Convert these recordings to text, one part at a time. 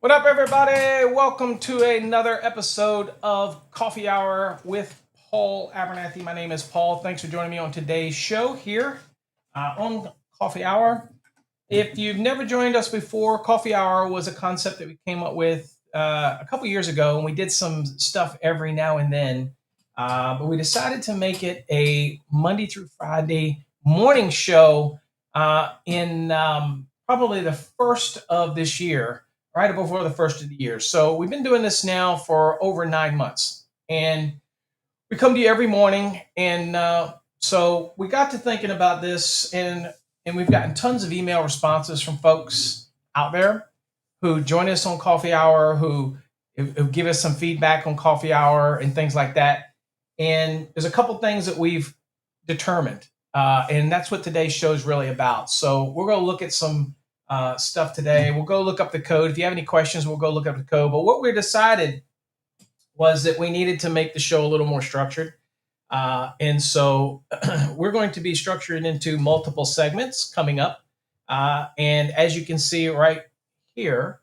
What up, everybody? Welcome to another episode of Coffee Hour with Paul Abernathy. My name is Paul. Thanks for joining me on today's show here on Coffee Hour. If you've never joined us before, Coffee Hour was a concept that we came up with a couple years ago, and we did some stuff every now and then. But we decided to make it a Monday through Friday morning show in probably the first of this year, right before the first of the year. So we've been doing this now for over 9 months, and we come to you every morning. And so we got to thinking about this, and we've gotten tons of email responses from folks out there who join us on Coffee Hour, who give us some feedback on Coffee Hour and things like that. And there's a couple things that we've determined, and that's what today's show is really about. So we're going to look at some stuff today. We'll go look up the code. If you have any questions, we'll go look up the code. But what we decided was that we needed to make the show a little more structured. And so we're going to be structured into multiple segments coming up. And as you can see right here,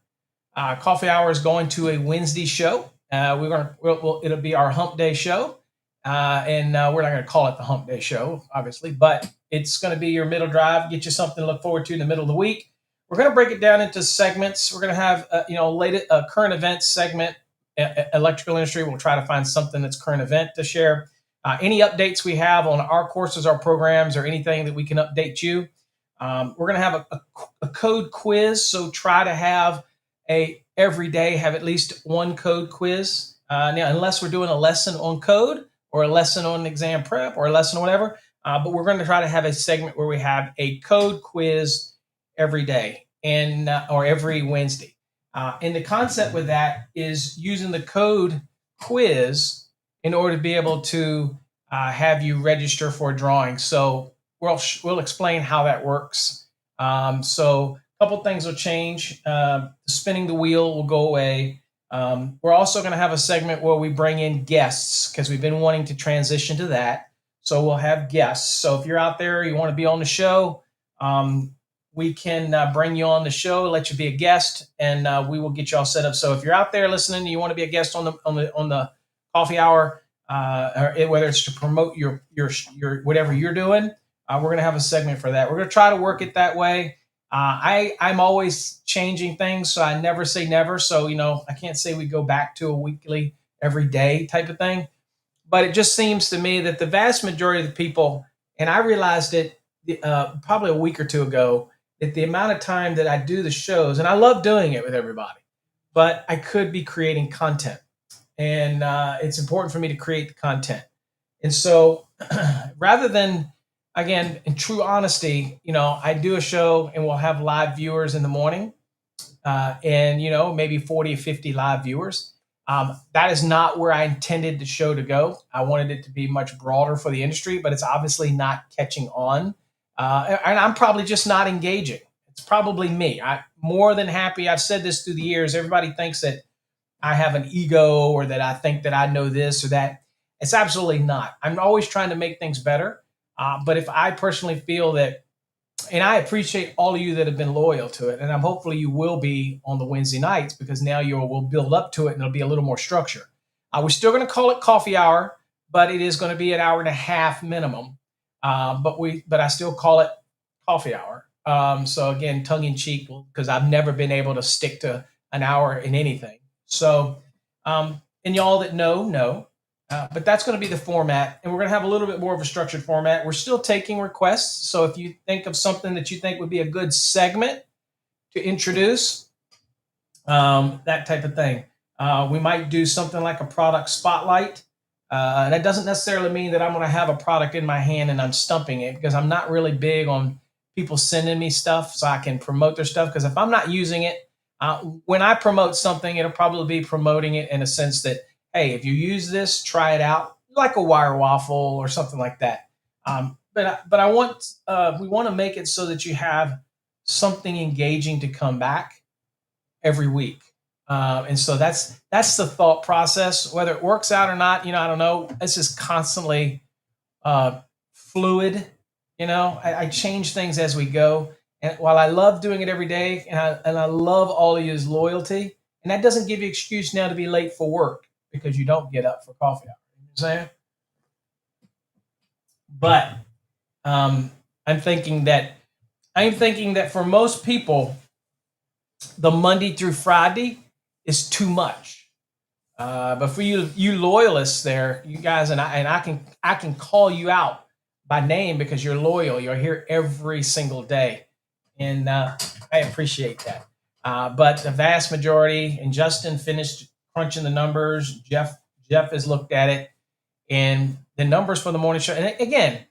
Coffee Hour is going to a Wednesday show. It'll be our Hump Day show. And we're not going to call it the Hump Day show, obviously, but it's going to be your middle drive, get you something to look forward to in the middle of the week. We're going to break it down into segments. We're going to have, a current events segment, electrical industry. We'll try to find something that's current event to share. Any updates we have on our courses, our programs, or anything that we can update you. We're going to have a code quiz. So try to have every day have at least one code quiz. Now, unless we're doing a lesson on code or a lesson on exam prep or a lesson on whatever, but we're going to try to have a segment where we have a code quiz every day and or every Wednesday. And the concept with that is using the code quiz in order to be able to have you register for a drawing. So we'll explain how that works. So a couple things will change. Spinning the wheel will go away. We're also going to have a segment where we bring in guests because we've been wanting to transition to that. So we'll have guests. So if you're out there, you want to be on the show, we can bring you on the show, let you be a guest, and we will get you all set up. So if you're out there listening, and you want to be a guest on the Coffee Hour, or whether it's to promote your whatever you're doing, we're going to have a segment for that. We're going to try to work it that way. I'm always changing things, so I never say never. So I can't say we go back to a weekly, every day type of thing. But it just seems to me that the vast majority of the people, and I realized it probably a week or two ago, that the amount of time that I do the shows, and I love doing it with everybody, but I could be creating content. And it's important for me to create the content. And so rather than, again, in true honesty, I do a show and we'll have live viewers in the morning and, maybe 40 or 50 live viewers. That is not where I intended the show to go. I wanted it to be much broader for the industry, but it's obviously not catching on. And I'm probably just not engaging. It's probably me. I'm more than happy. I've said this through the years. Everybody thinks that I have an ego or that I think that I know this or that. It's absolutely not. I'm always trying to make things better. But if I personally feel that, and I appreciate all of you that have been loyal to it, and I'm hopefully you will be on the Wednesday nights because now you will build up to it and it'll be a little more structure. We're still going to call it coffee hour, but it is going to be an hour and a half minimum. But I still call it coffee hour. So again, tongue in cheek, because I've never been able to stick to an hour in anything. So, and y'all that know. But that's going to be the format, and we're going to have a little bit more of a structured format. We're still taking requests, so if you think of something that you think would be a good segment to introduce, that type of thing, we might do something like a product spotlight. And that doesn't necessarily mean that I'm going to have a product in my hand and I'm stumping it, because I'm not really big on people sending me stuff so I can promote their stuff. Because if I'm not using it, when I promote something, it'll probably be promoting it in a sense that, hey, if you use this, try it out, like a wire waffle or something like that. But I want we want to make it so that you have something engaging to come back every week. And so that's the thought process. Whether it works out or not, I don't know. It's just constantly fluid. I change things as we go. And while I love doing it every day, and I love all of you's loyalty, and that doesn't give you excuse now to be late for work because you don't get up for coffee hour. You know what I'm saying? But um, I'm thinking that for most people, the Monday through Friday is too much. But for you loyalists there, you guys, and I can call you out by name because you're loyal. You're here every single day, and I appreciate that. But the vast majority, and Justin finished crunching the numbers. Jeff has looked at it, and the numbers for the morning show. And again,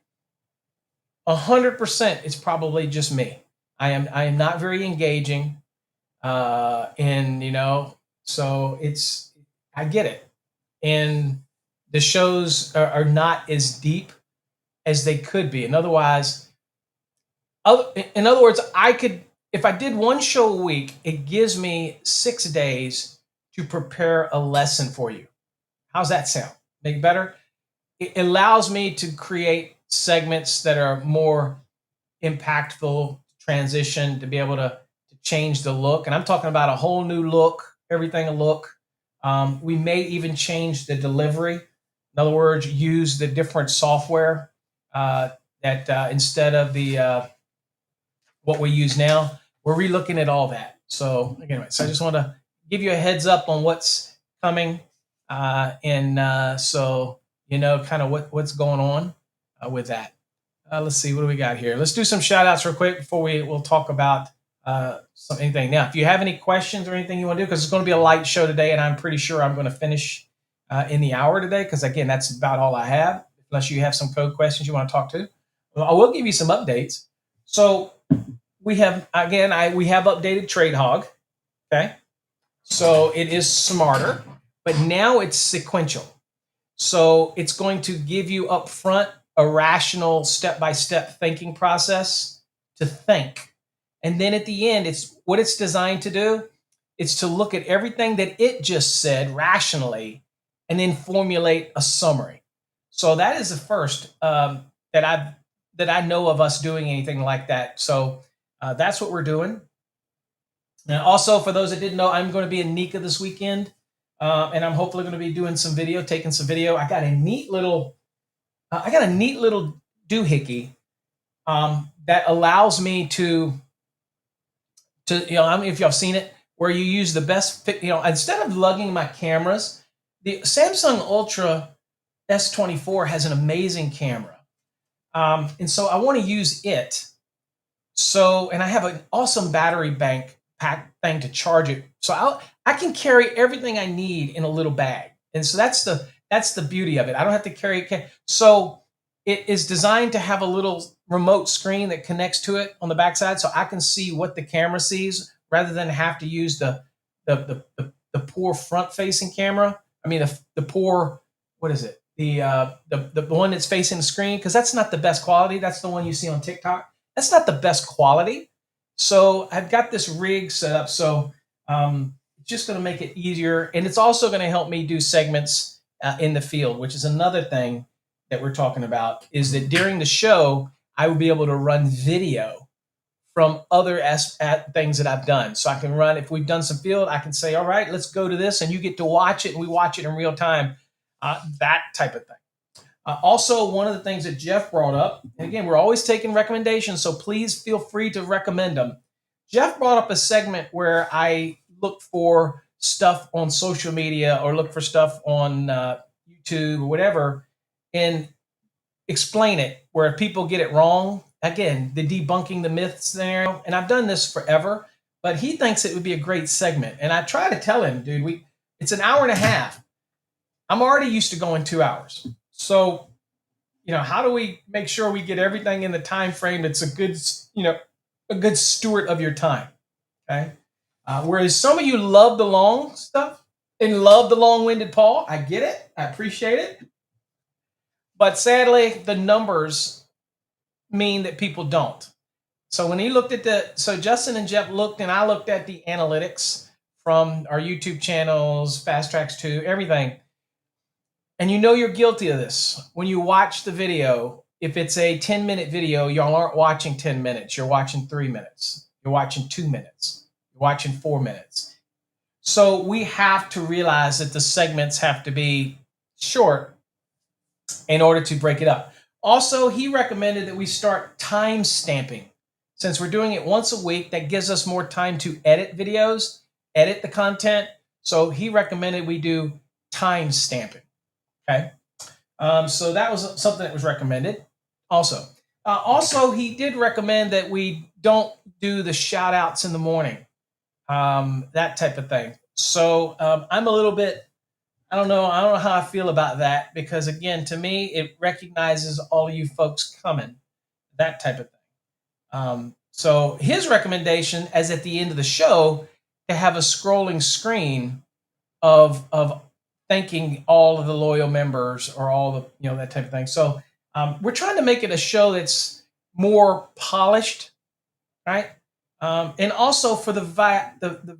100%, it's probably just me. I am not very engaging, and so I get it. And the shows are not as deep as they could be. And otherwise, in other words, I could, if I did one show a week, it gives me 6 days to prepare a lesson for you. How's that sound? Make it better? It allows me to create segments that are more impactful, transition, to be able to change the look. And I'm talking about a whole new look, everything a look. We may even change the delivery. In other words, use the different software that instead of the what we use now. We're relooking at all that. So anyway, so I just want to give you a heads up on what's coming, and so kind of what's going on with that. Let's see, what do we got here? Let's do some shout outs real quick before we'll talk about anything. Now, if you have any questions or anything you want to do, because it's going to be a light show today, and I'm pretty sure I'm going to finish in the hour today, because again, that's about all I have, unless you have some code questions you want to talk to. Well, I will give you some updates. So we have, again, we have updated Trade Hog. Okay. So it is smarter, but now it's sequential. So it's going to give you up front a rational step-by-step thinking process to think. And then at the end, it's what it's designed to do. It's to look at everything that it just said rationally and then formulate a summary. So that is the first that I know of us doing anything like that. So that's what we're doing. And also, for those that didn't know, I'm going to be in Nika this weekend, and I'm hopefully going to be doing some video, taking some video. I got a neat little doohickey that allows me to I don't know if y'all seen it, where you use the best, instead of lugging my cameras, the Samsung Ultra S24 has an amazing camera, and so I want to use it. So, and I have an awesome battery bank pack thing to charge it. So I can carry everything I need in a little bag. And so that's the beauty of it. I don't have to carry it. So it is designed to have a little remote screen that connects to it on the backside, so I can see what the camera sees rather than have to use the poor front facing camera. I mean, the poor, what is it? The one that's facing the screen, because that's not the best quality. That's the one you see on TikTok. That's not the best quality. So I've got this rig set up so It's just going to make it easier. And it's also going to help me do segments in the field, which is another thing that we're talking about, is that during the show, I will be able to run video from other things that I've done. So I can run, if we've done some field, I can say, all right, let's go to this, and you get to watch it, and we watch it in real time, that type of thing. Also, one of the things that Jeff brought up, and again, we're always taking recommendations, so please feel free to recommend them. Jeff brought up a segment where I look for stuff on social media or look for stuff on YouTube or whatever and explain it where people get it wrong. Again, the debunking the myths scenario. And I've done this forever, but he thinks it would be a great segment. And I try to tell him, dude, it's an hour and a half. I'm already used to going 2 hours. So, how do we make sure we get everything in the time frame that's a good steward of your time? Okay. Whereas some of you love the long stuff and love the long-winded Paul. I get it. I appreciate it. But sadly, the numbers mean that people don't. So when he looked at so Justin and Jeff looked, and I looked at the analytics from our YouTube channels, Fast Tracks 2, everything. And you're guilty of this. When you watch the video, if it's a 10-minute video, y'all aren't watching 10 minutes. You're watching 3 minutes. You're watching 2 minutes. You're watching 4 minutes. So we have to realize that the segments have to be short in order to break it up. Also, he recommended that we start time stamping. Since we're doing it once a week, that gives us more time to edit videos, edit the content. So he recommended we do time stamping. Okay. So that was something that was recommended. Also, he did recommend that we don't do the shout outs in the morning, that type of thing. So I'm a little bit, I don't know how I feel about that, because again, to me, it recognizes all of you folks coming, that type of thing. So his recommendation is at the end of the show to have a scrolling screen of thanking all of the loyal members, or all the, that type of thing. So we're trying to make it a show that's more polished, right? And also for the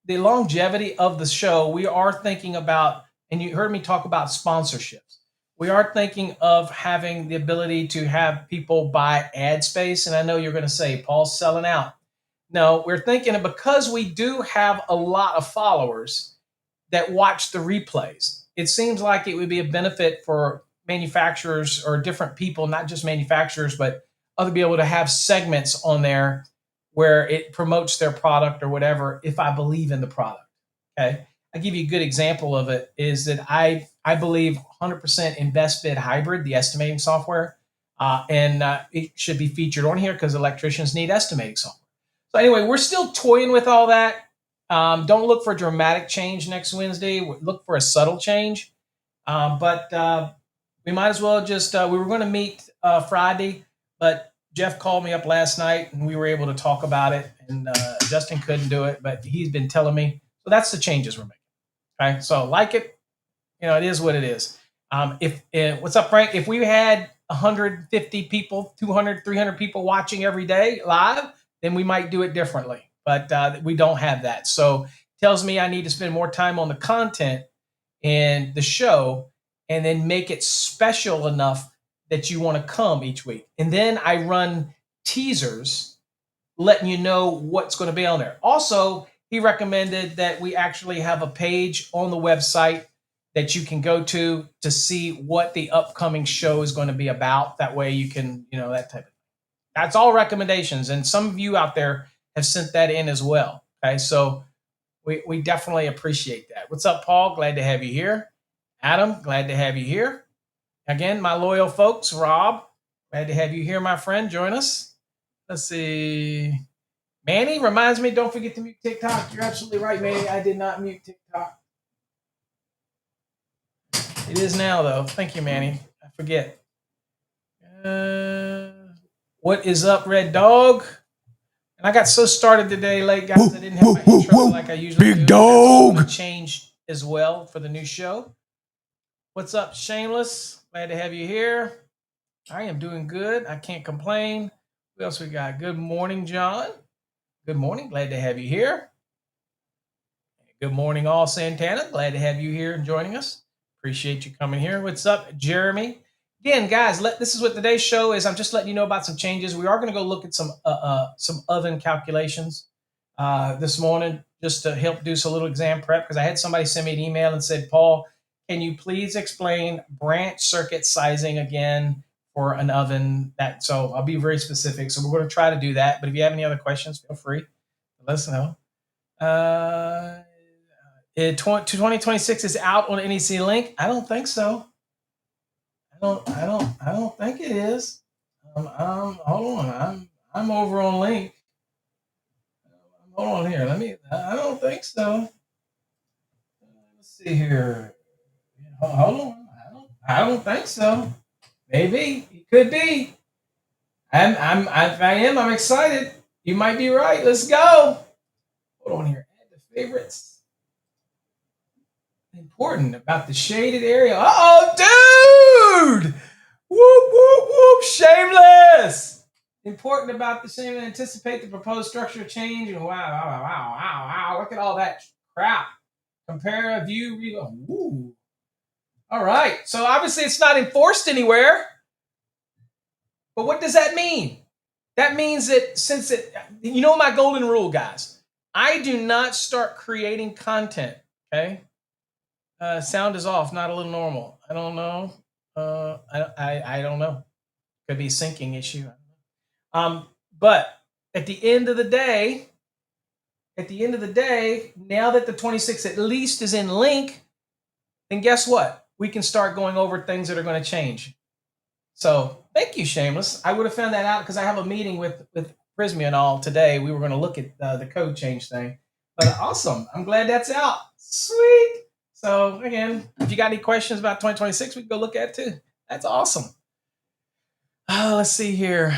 longevity of the show, we are thinking about, and you heard me talk about sponsorships. We are thinking of having the ability to have people buy ad space. And I know you're going to say, Paul's selling out. No, we're thinking of, because we do have a lot of followers that watch the replays, it seems like it would be a benefit for manufacturers or different people, not just manufacturers, but other people, to have segments on there where it promotes their product or whatever, if I believe in the product. Okay. I'll give you a good example of it, is that I believe 100% in Best Bid Hybrid, the estimating software, and it should be featured on here because electricians need estimating software. So anyway, we're still toying with all that. Don't look for a dramatic change next Wednesday. Look for a subtle change. But we might as well just, we were going to meet Friday, but Jeff called me up last night and we were able to talk about it. And Justin couldn't do it, but he's been telling me. So that's the changes we're making. Okay. So like it, it is what it is. What's up, Frank? If we had 150 people, 200, 300 people watching every day live, then we might do it differently. But we don't have that. So tells me I need to spend more time on the content and the show, and then make it special enough that you want to come each week. And then I run teasers letting you know what's going to be on there. Also, he recommended that we actually have a page on the website that you can go to see what the upcoming show is going to be about. That way you can, that type of thing. That's all recommendations. And some of you out there have sent that in as well. Okay. So we definitely appreciate that. What's up, Paul? Glad to have you here. Adam, glad to have you here. Again, my loyal folks, Rob, glad to have you here, my friend. Join us. Let's see. Manny reminds me, don't forget to mute TikTok. You're absolutely right, Manny. I did not mute TikTok. It is now, though. Thank you, Manny. I forget. What is up, Red Dog? And I got so started today late, guys. I didn't have my intro like I usually do. Big dog. That's going to change as well for the new show. What's up, Shameless? Glad to have you here. I am doing good. I can't complain. What else we got? Good morning, John. Good morning. Glad to have you here. Good morning, all Santana. Glad to have you here and joining us. Appreciate you coming here. What's up, Jeremy? Again, guys, this is what today's show is. I'm just letting you know about some changes. We are going to go look at some oven calculations this morning, just to help do some little exam prep. Because I had somebody send me an email and said, Paul, can you please explain branch circuit sizing again for an oven? So I'll be very specific. So we're going to try to do that. But if you have any other questions, feel free to let us know. 2026 is out on NEC Link. I don't think so. I don't think it is. Hold on. I'm over on Link. Hold on here. I don't think so. Let's see here. Hold on. I don't think so. Maybe it could be. I'm excited. You might be right. Let's go. Hold on here. Add the favorites. Important about the shaded area. Oh, dude! Whoop, whoop, whoop. Shameless. Important about the same. Anticipate the proposed structure change. And wow. Look at all that crap. Compare, view, ooh. All right. So obviously it's not enforced anywhere. But what does that mean? That means that you know my golden rule, guys. I do not start creating content, okay? Sound is off, not a little normal. I don't know. I don't know. Could be a syncing issue. But at the end of the day, now that the 26 at least is in Link, then guess what? We can start going over things that are going to change. So thank you, Shameless. I would have found that out because I have a meeting with Prismia and all today. We were going to look at the code change thing. But awesome. I'm glad that's out. Sweet. So again, if you got any questions about 2026, we can go look at it too. That's awesome. Let's see here.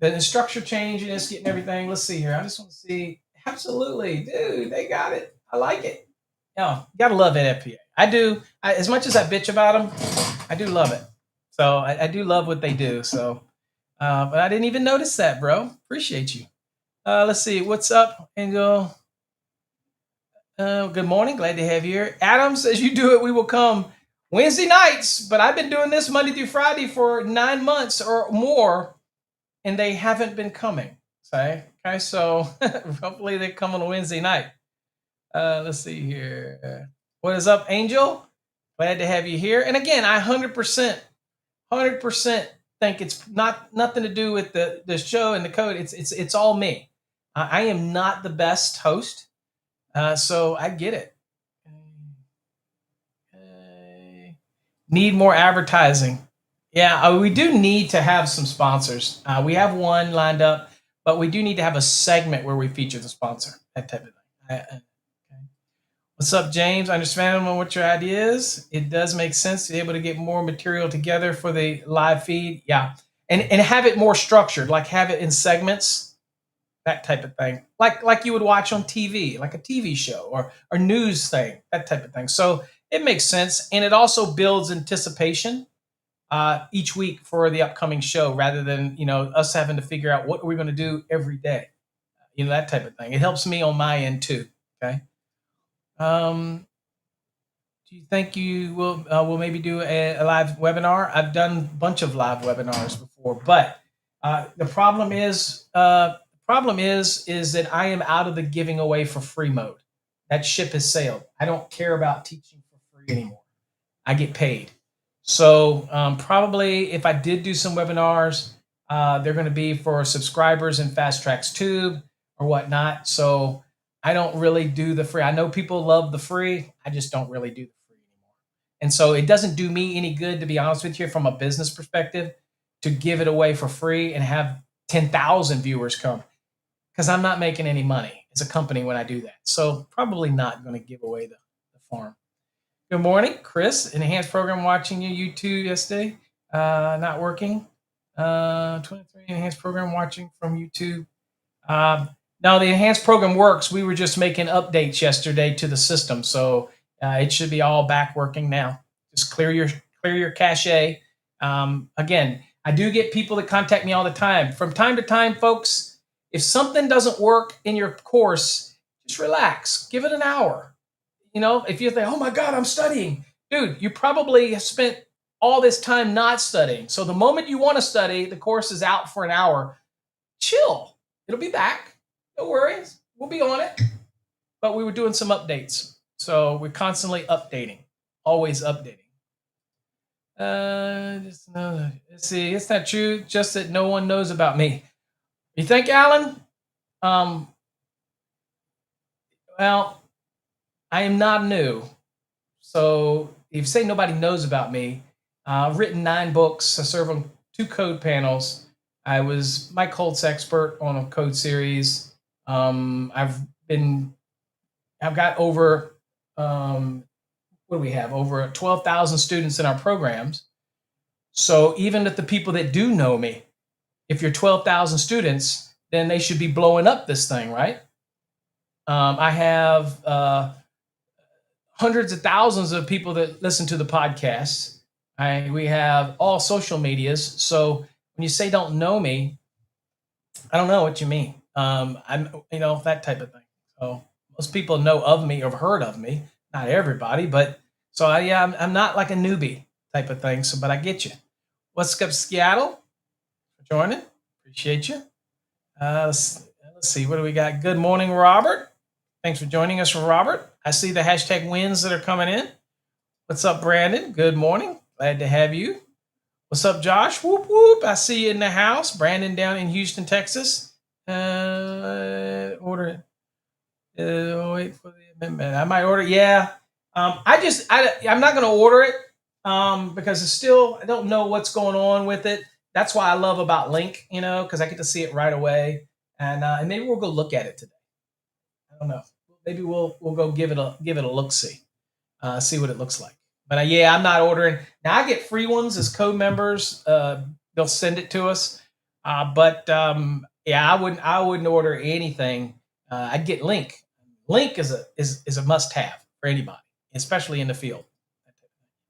The structure change and it's getting everything. Let's see here. I just want to see. Absolutely. Dude, they got it. I like it. You gotta love NFPA. I do. As much as I bitch about them, I do love it. So I do love what they do. So, but I didn't even notice that, bro. Appreciate you. Let's see. What's up, Angel? Good morning. Glad to have you here. Adam says you do it. We will come Wednesday nights, but I've been doing this Monday through Friday for 9 months or more, and they haven't been coming. Okay. So hopefully they come on a Wednesday night. Let's see here. What is up, Angel? Glad to have you here. And again, I 100% think it's nothing to do with the show and the code. It's all me. I am not the best host, so I get it. Need more advertising. Yeah, we do need to have some sponsors. We have one lined up, but we do need to have a segment where we feature the sponsor. That type of thing. Okay. What's up, James? I understand what your idea is. It does make sense to be able to get more material together for the live feed. Yeah. And have it more structured, like have it in segments, that type of thing. Like you would watch on TV, like a TV show or news thing, that type of thing. So it makes sense. And it also builds anticipation each week for the upcoming show rather than, us having to figure out what are we going to do every day. That type of thing. It helps me on my end too. Okay. Do you think you will maybe do a live webinar? I've done a bunch of live webinars before, but the problem is that I am out of the giving away for free mode. That ship has sailed. I don't care about teaching for free anymore. I get paid. So probably if I did do some webinars, they're going to be for subscribers in Fast Tracks Tube or whatnot. So I don't really do the free. I know people love the free. I just don't really do the free anymore. And so it doesn't do me any good, to be honest with you, from a business perspective, to give it away for free and have 10,000 viewers come, because I'm not making any money as a company when I do that. So probably not going to give away the farm. Good morning, Chris. Enhanced program watching you YouTube yesterday. Not working. 23 enhanced program watching from YouTube. Now the enhanced program works. We were just making updates yesterday to the system, so it should be all back working now. Just clear your cache. Again, I do get people that contact me all the time. From time to time, folks, if something doesn't work in your course, just relax. Give it an hour. if you think, oh my God, I'm studying, dude, you probably have spent all this time not studying. So the moment you want to study, the course is out for an hour. Chill. It'll be back. No worries. We'll be on it. But we were doing some updates. So we're constantly updating, always updating. Let's see. It's not true. Just that no one knows about me. You think, Alan? Um, well, I am not new. So if you say nobody knows about me, I've written 9 books. I serve on 2 code panels. I was Mike Holt's expert on a code series. I've got over, what do we have? Over 12,000 students in our programs. So even if the people that do know me, if you're 12,000 students, then they should be blowing up this thing, right? I have hundreds of thousands of people that listen to the podcast. We have all social medias. So when you say don't know me, I don't know what you mean. I'm, that type of thing. So most people know of me or have heard of me. Not everybody, but I'm not like a newbie type of thing. So, but I get you. What's up, Seattle? For joining, appreciate you. Let's see, what do we got? Good morning, Robert. Thanks for joining us, Robert. I see the hashtag wins that are coming in. What's up, Brandon? Good morning. Glad to have you. What's up, Josh? Whoop, whoop. I see you in the house. Brandon down in Houston, Texas. Order it. Wait for the amendment. I might order it. Yeah. I'm not going to order it because I don't know what's going on with it. That's why I love about Link, because I get to see it right away. And maybe we'll go look at it today. I don't know. Maybe we'll go give it a look see what it looks like. But I'm not ordering. Now I get free ones as code members. They'll send it to us. I wouldn't order anything. I'd get Link. Link is a must have for anybody, especially in the field.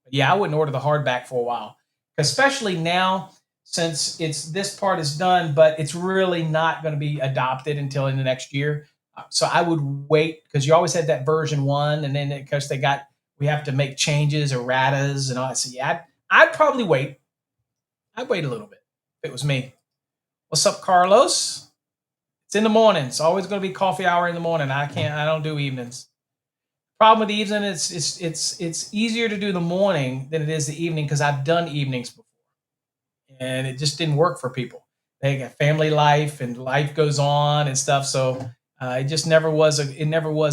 But I wouldn't order the hardback for a while, especially now since this part is done, but it's really not going to be adopted until in the next year. So I would wait because you always had that version 1, and then because we have to make changes, erratas, and all that. So I'd probably wait. I'd wait a little bit if it was me. What's up, Carlos? It's in the morning. It's always going to be coffee hour in the morning. I don't do evenings. Problem with the evening is it's easier to do the morning than it is the evening because I've done evenings before, and it just didn't work for people. They got family life and life goes on and stuff. So it just never was a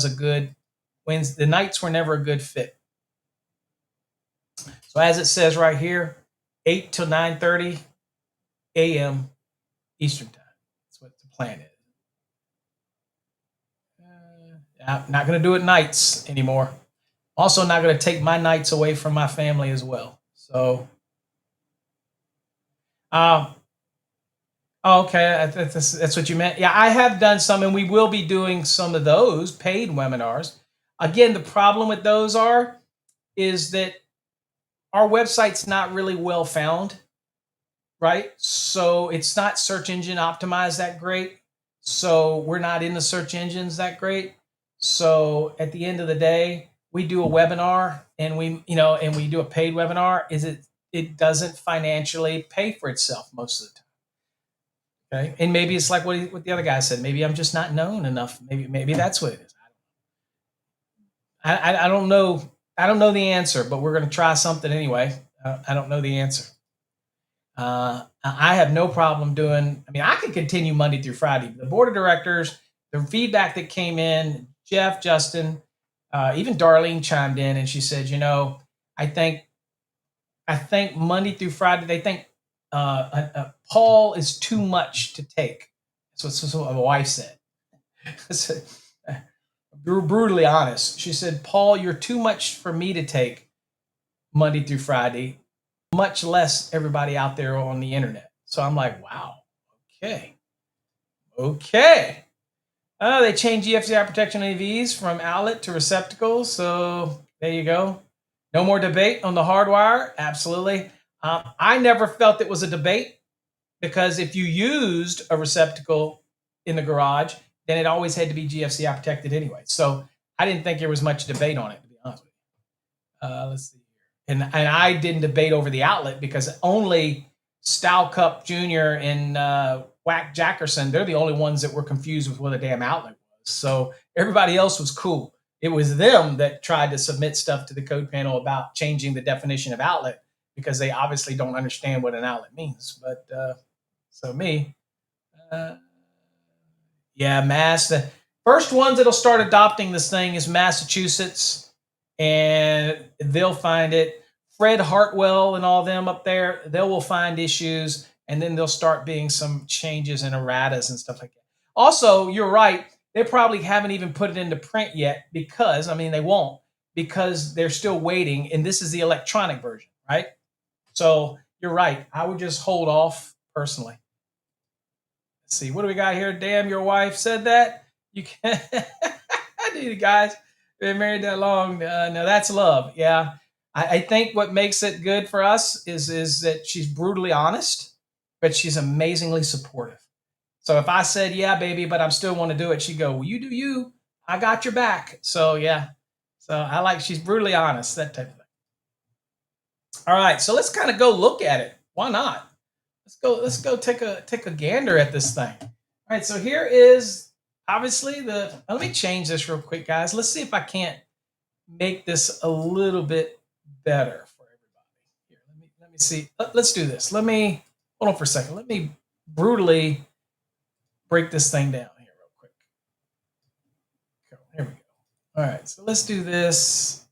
good. The nights were never a good fit. So as it says right here, 8 till 9:30 a.m. Eastern time. That's what the plan is. I'm not going to do it nights anymore. Also, not going to take my nights away from my family as well. So, okay, that's what you meant. Yeah, I have done some, and we will be doing some of those paid webinars. Again, the problem with those is that our website's not really well found, right? So it's not search engine optimized that great. So we're not in the search engines that great. So at the end of the day, we do a webinar and we do a paid webinar. It doesn't financially pay for itself most of the time. Okay. And maybe it's like what the other guy said. Maybe I'm just not known enough. Maybe that's what it is. I don't know. I don't know the answer, but we're going to try something anyway. I don't know the answer. I have no problem I can continue Monday through Friday. The board of directors, the feedback that came in, Jeff, Justin, even Darlene chimed in and she said, I think Monday through Friday, they think Paul is too much to take. That's what my wife said. Brutally honest. She said, Paul, you're too much for me to take Monday through Friday, much less everybody out there on the internet. So I'm like, wow, okay. They changed GFCI protection AVs from outlet to receptacle. So there you go. No more debate on the hardwire. Absolutely. I never felt it was a debate because if you used a receptacle in the garage, then it always had to be GFCI protected anyway. So I didn't think there was much debate on it, to be Let's see here. And I didn't debate over the outlet because only Stout Cup Jr. and Whack Jackerson, they're the only ones that were confused with what a damn outlet was. So everybody else was cool. It was them that tried to submit stuff to the code panel about changing the definition of outlet because they obviously don't understand what an outlet means. But so me, uh, yeah, Mass. The first ones that'll start adopting this thing is Massachusetts, and they'll find it. Fred Hartwell and all them up there, they will find issues, and then there'll start being some changes in erratas and stuff like that. Also, you're right. They probably haven't even put it into print yet because, I mean, they won't because they're still waiting, and this is the electronic version, right? So you're right. I would just hold off personally. Let's see, what do we got here? Damn, your wife said that. You can. Dude, guys, been married that long. No, that's love. Yeah, I think what makes it good for us is that she's brutally honest, but she's amazingly supportive. So if I said, "Yeah, baby," but I still want to do it, she'd go, "Well, you do you. I got your back." So yeah, so I like she's brutally honest, that type of thing. All right, so let's kind of go look at it. Why not? Let's go take a gander at this thing. All right, so here is obviously the let me change this real quick, guys. Let's see if I can't make this a little bit better for everybody. Here, let me see. Let's do this. Let me hold on for a second. Let me brutally break this thing down here real quick. Cool. Here we go. All right, so let's do this.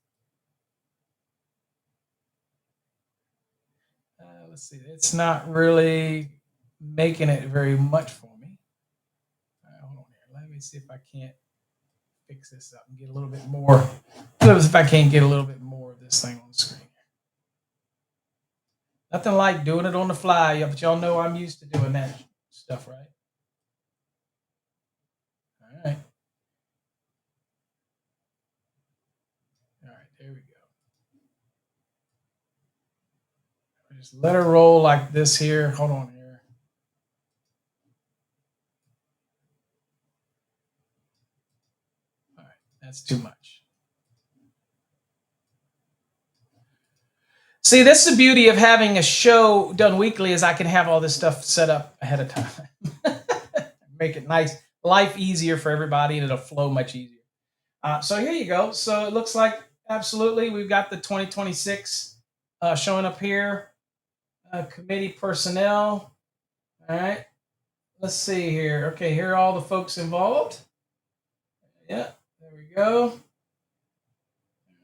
Let's see. It's not really making it very much for me. All right, hold on here. Let me see if I can't fix this up and get a little bit more. If I can't get a little bit more of this thing on the screen. Nothing like doing it on the fly, but y'all know I'm used to doing that stuff, right? All right. All right, there we go. Just let her roll like this here. Hold on here. All right, that's too much. See, that's the beauty of having a show done weekly is I can have all this stuff set up ahead of time. Make it nice, life easier for everybody, and it'll flow much easier. So here you go. So it looks like absolutely we've got the 2026 showing up here. Committee personnel. All right. Let's see here. Okay, here are all the folks involved. Yeah, there we go. All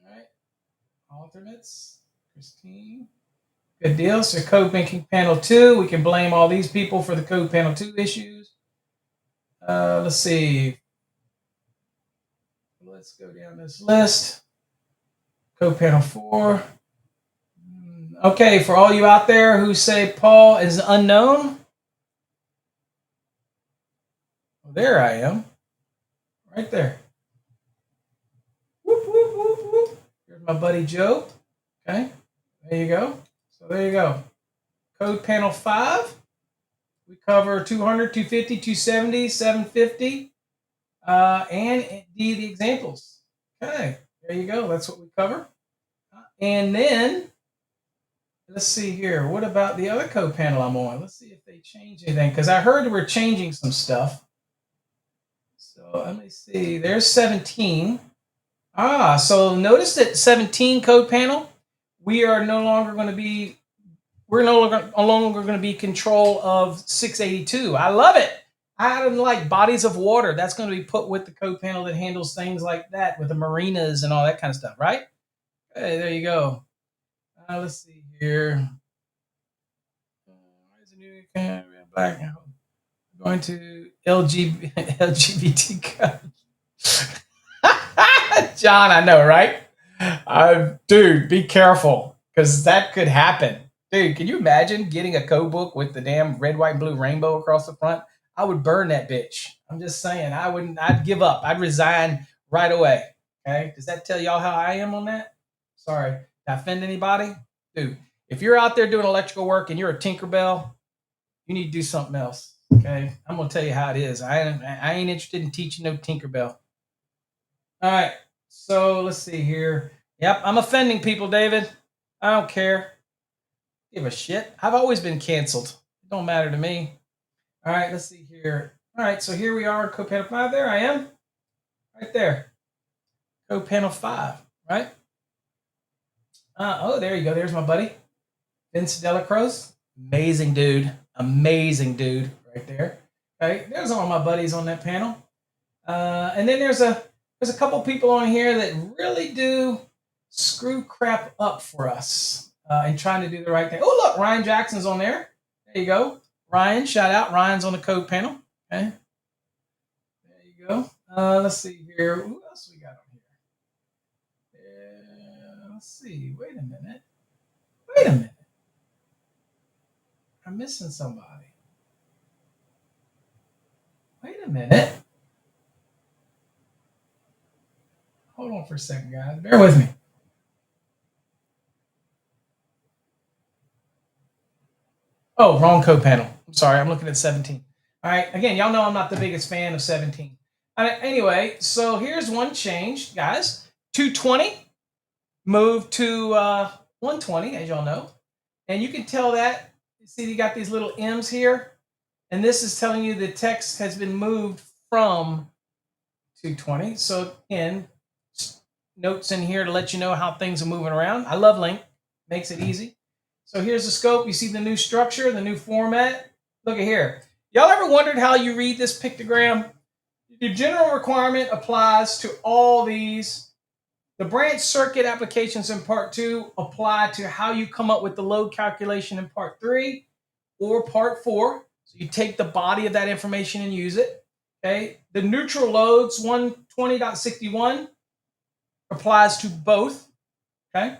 right. Alternates. Christine. Good deal. So code banking panel 2. We can blame all these people for the code panel 2 issues. Let's see. Let's go down this list. Code panel 4. Okay, for all you out there who say Paul is unknown, well, there I am. Right there. Whoop, whoop, whoop, whoop. Here's my buddy Joe. Okay, there you go. So there you go. Code panel 5. We cover 200, 250, 270, 750, and the examples. Okay, there you go. That's what we cover. And then, let's see here. What about the other code panel I'm on? Let's see if they change anything, because I heard we're changing some stuff. So let me see. There's 17. So notice that 17 code panel, we're no longer going to be control of 682. I love it. I don't like bodies of water. That's going to be put with the code panel that handles things like that with the marinas and all that kind of stuff, right? Hey, there you go. Let's see here. Where's the new black? Going to LGBT code. John, I know, right? Dude, be careful because that could happen. Dude, can you imagine getting a code book with the damn red, white, and blue rainbow across the front? I would burn that bitch. I'm just saying, I wouldn't. I'd give up. I'd resign right away. Okay? Does that tell y'all how I am on that? Sorry, did I offend anybody? Dude, if you're out there doing electrical work and you're a Tinkerbell, you need to do something else. Okay, I'm gonna tell you how it is. I ain't interested in teaching no Tinkerbell. All right, so let's see here. Yep, I'm offending people, David. I don't care. Give a shit. I've always been canceled. It don't matter to me. All right, let's see here. All right, so here we are, code panel 5. There I am, right there. Code panel 5, right? Oh, there you go. There's my buddy, Vince Delacroix. Amazing dude, right there. Okay, there's all my buddies on that panel. And then there's a couple people on here that really do screw crap up for us and trying to do the right thing. Oh, look, Ryan Jackson's on there. There you go. Ryan, shout out. Ryan's on the code panel. Okay. There you go. Let's see here. Who else we got on here? Let's see. Wait a minute. I'm missing somebody. Wait a minute. Hold on for a second, guys. Bear with me. Oh, wrong code panel. I'm sorry. I'm looking at 17. All right. Again, y'all know I'm not the biggest fan of 17. Anyway, so here's one change, guys. 220 moved to 120, as y'all know. And you can tell that. You see, you got these little M's here. And this is telling you the text has been moved from 220. So, again, notes in here to let you know how things are moving around. I love Link. Makes it easy. So here's the scope. You see the new structure, the new format. Look at here. Y'all ever wondered how you read this pictogram? The general requirement applies to all these. The branch circuit applications in part 2 apply to how you come up with the load calculation in part 3 or part 4. So you take the body of that information and use it. Okay. The neutral loads 120.61 applies to both. Okay.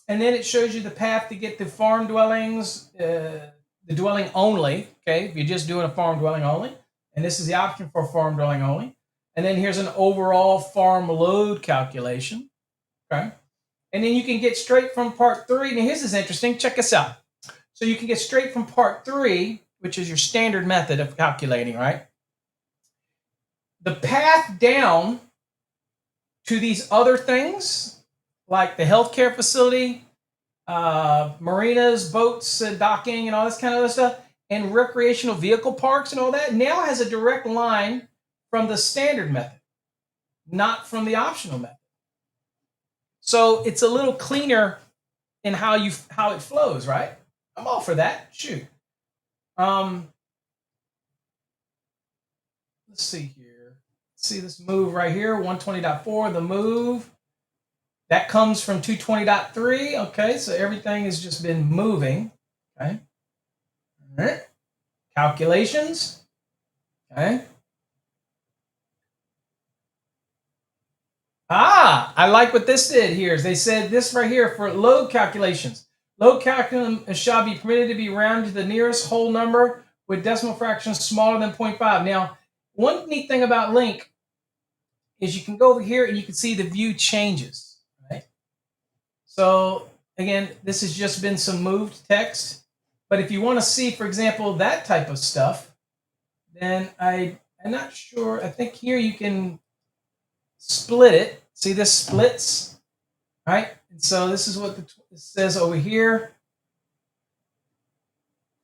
And then it shows you the path to get to farm dwellings, the dwelling only. Okay, if you're just doing a farm dwelling only. And this is the option for farm dwelling only. And then here's an overall farm load calculation. Okay. And then you can get straight from part 3. Now, here's this interesting. Check this out. So you can get straight from part 3, which is your standard method of calculating, right? The path down to these other things, like the healthcare facility, marinas, boats, docking, and all this kind of other stuff, and recreational vehicle parks and all that, now has a direct line from the standard method, not from the optional method. So it's a little cleaner in how it flows, right? I'm all for that. Shoot. Let's see here. See this move right here, 120.4, the move. That comes from 220.3. Okay, so everything has just been moving. Okay. All right. Calculations. Okay. I like what this did here. They said this right here for load calculations. Load calculation shall be permitted to be rounded to the nearest whole number with decimal fractions smaller than 0.5. Now, one neat thing about Link is you can go over here and you can see the view changes. Right? So again, this has just been some moved text. But if you want to see, for example, that type of stuff, then I'm not sure. I think here you can split it. See, this splits, right? And so this is what it says over here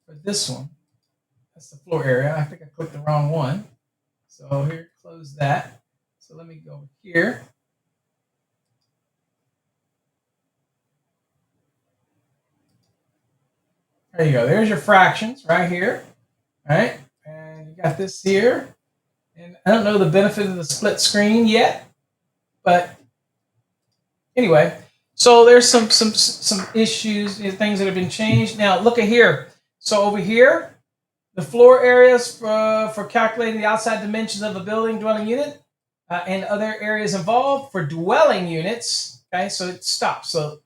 for this one. That's the floor area. I think I clicked the wrong one. So here, close that. So let me go here. There you go. There's your fractions right here. All right. And you got this here. And I don't know the benefit of the split screen yet, but anyway, so there's some issues, things that have been changed. Now look at here. So over here, the floor areas for calculating the outside dimensions of a building dwelling unit and other areas involved for dwelling units. Okay, so it stops. So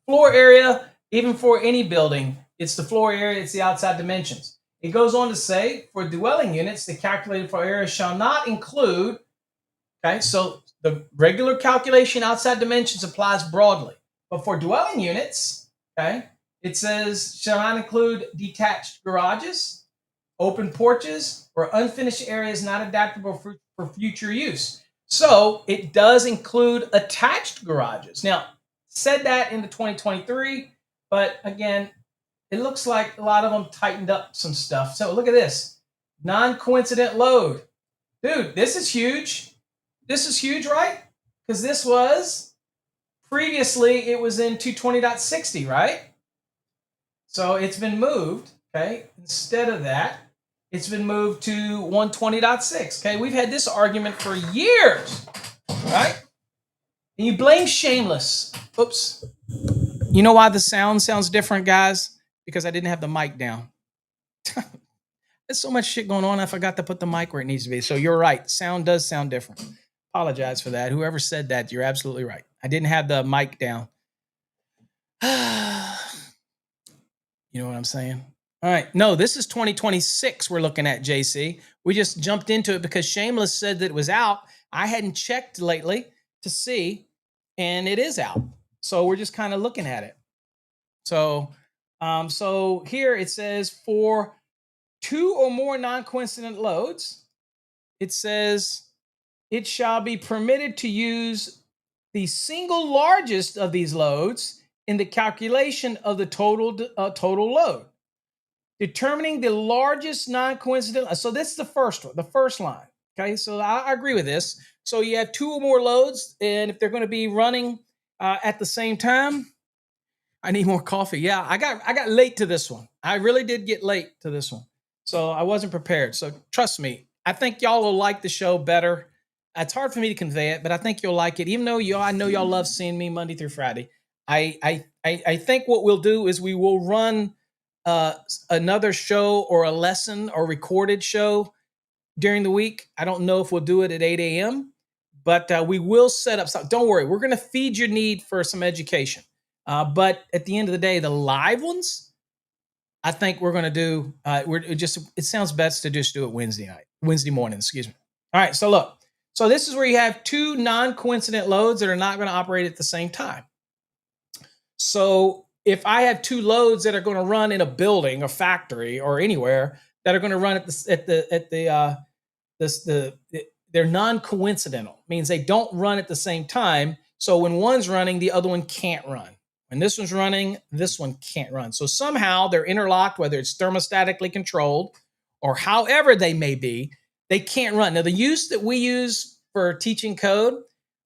floor area, even for any building, it's the floor area, it's the outside dimensions. It goes on to say, for dwelling units, the calculated floor area shall not include, okay, so the regular calculation outside dimensions applies broadly. But for dwelling units, okay, it says shall not include detached garages, open porches, or unfinished areas not adaptable for future use. So it does include attached garages. Now, said that into 2023, but again, it looks like a lot of them tightened up some stuff. So look at this. Non-coincident load. Dude, this is huge. This is huge, right? Because this was previously, it was in 220.60, right? So it's been moved, okay? Instead of that, it's been moved to 120.6, okay? We've had this argument for years, right? And you blame Shameless. Oops. You know why the sounds different, guys? Because I didn't have the mic down. There's so much shit going on, I forgot to put the mic where it needs to be. So you're right. Sound does sound different. Apologize for that. Whoever said that, you're absolutely right. I didn't have the mic down. You know what I'm saying? All right. No, this is 2026 we're looking at, JC. We just jumped into it because Shameless said that it was out. I hadn't checked lately to see, and it is out. So we're just kind of looking at it. So here it says for 2 or more non-coincident loads, it says it shall be permitted to use the single largest of these loads in the calculation of the total load. Determining the largest non-coincident. So this is the first one, the first line. Okay, so I agree with this. So you have 2 or more loads, and if they're going to be running at the same time, I need more coffee. Yeah, I got late to this one. I really did get late to this one. So I wasn't prepared. So trust me, I think y'all will like the show better. It's hard for me to convey it, but I think you'll like it. Even though I know y'all love seeing me Monday through Friday. I think what we'll do is we will run another show or a lesson or recorded show during the week. I don't know if we'll do it at 8 a.m., but we will set up something. Don't worry, we're going to feed your need for some education. But at the end of the day, the live ones, I think we're going to do. It sounds best to just do it Wednesday morning. Excuse me. All right. So look. So this is where you have 2 non-coincident loads that are not going to operate at the same time. So if I have 2 loads that are going to run in a building, a factory, or anywhere that are going to run they're non-coincidental. Means they don't run at the same time. So when one's running, the other one can't run. When this one's running, this one can't run. So somehow they're interlocked, whether it's thermostatically controlled or however they may be, they can't run. Now, the use that we use for teaching code,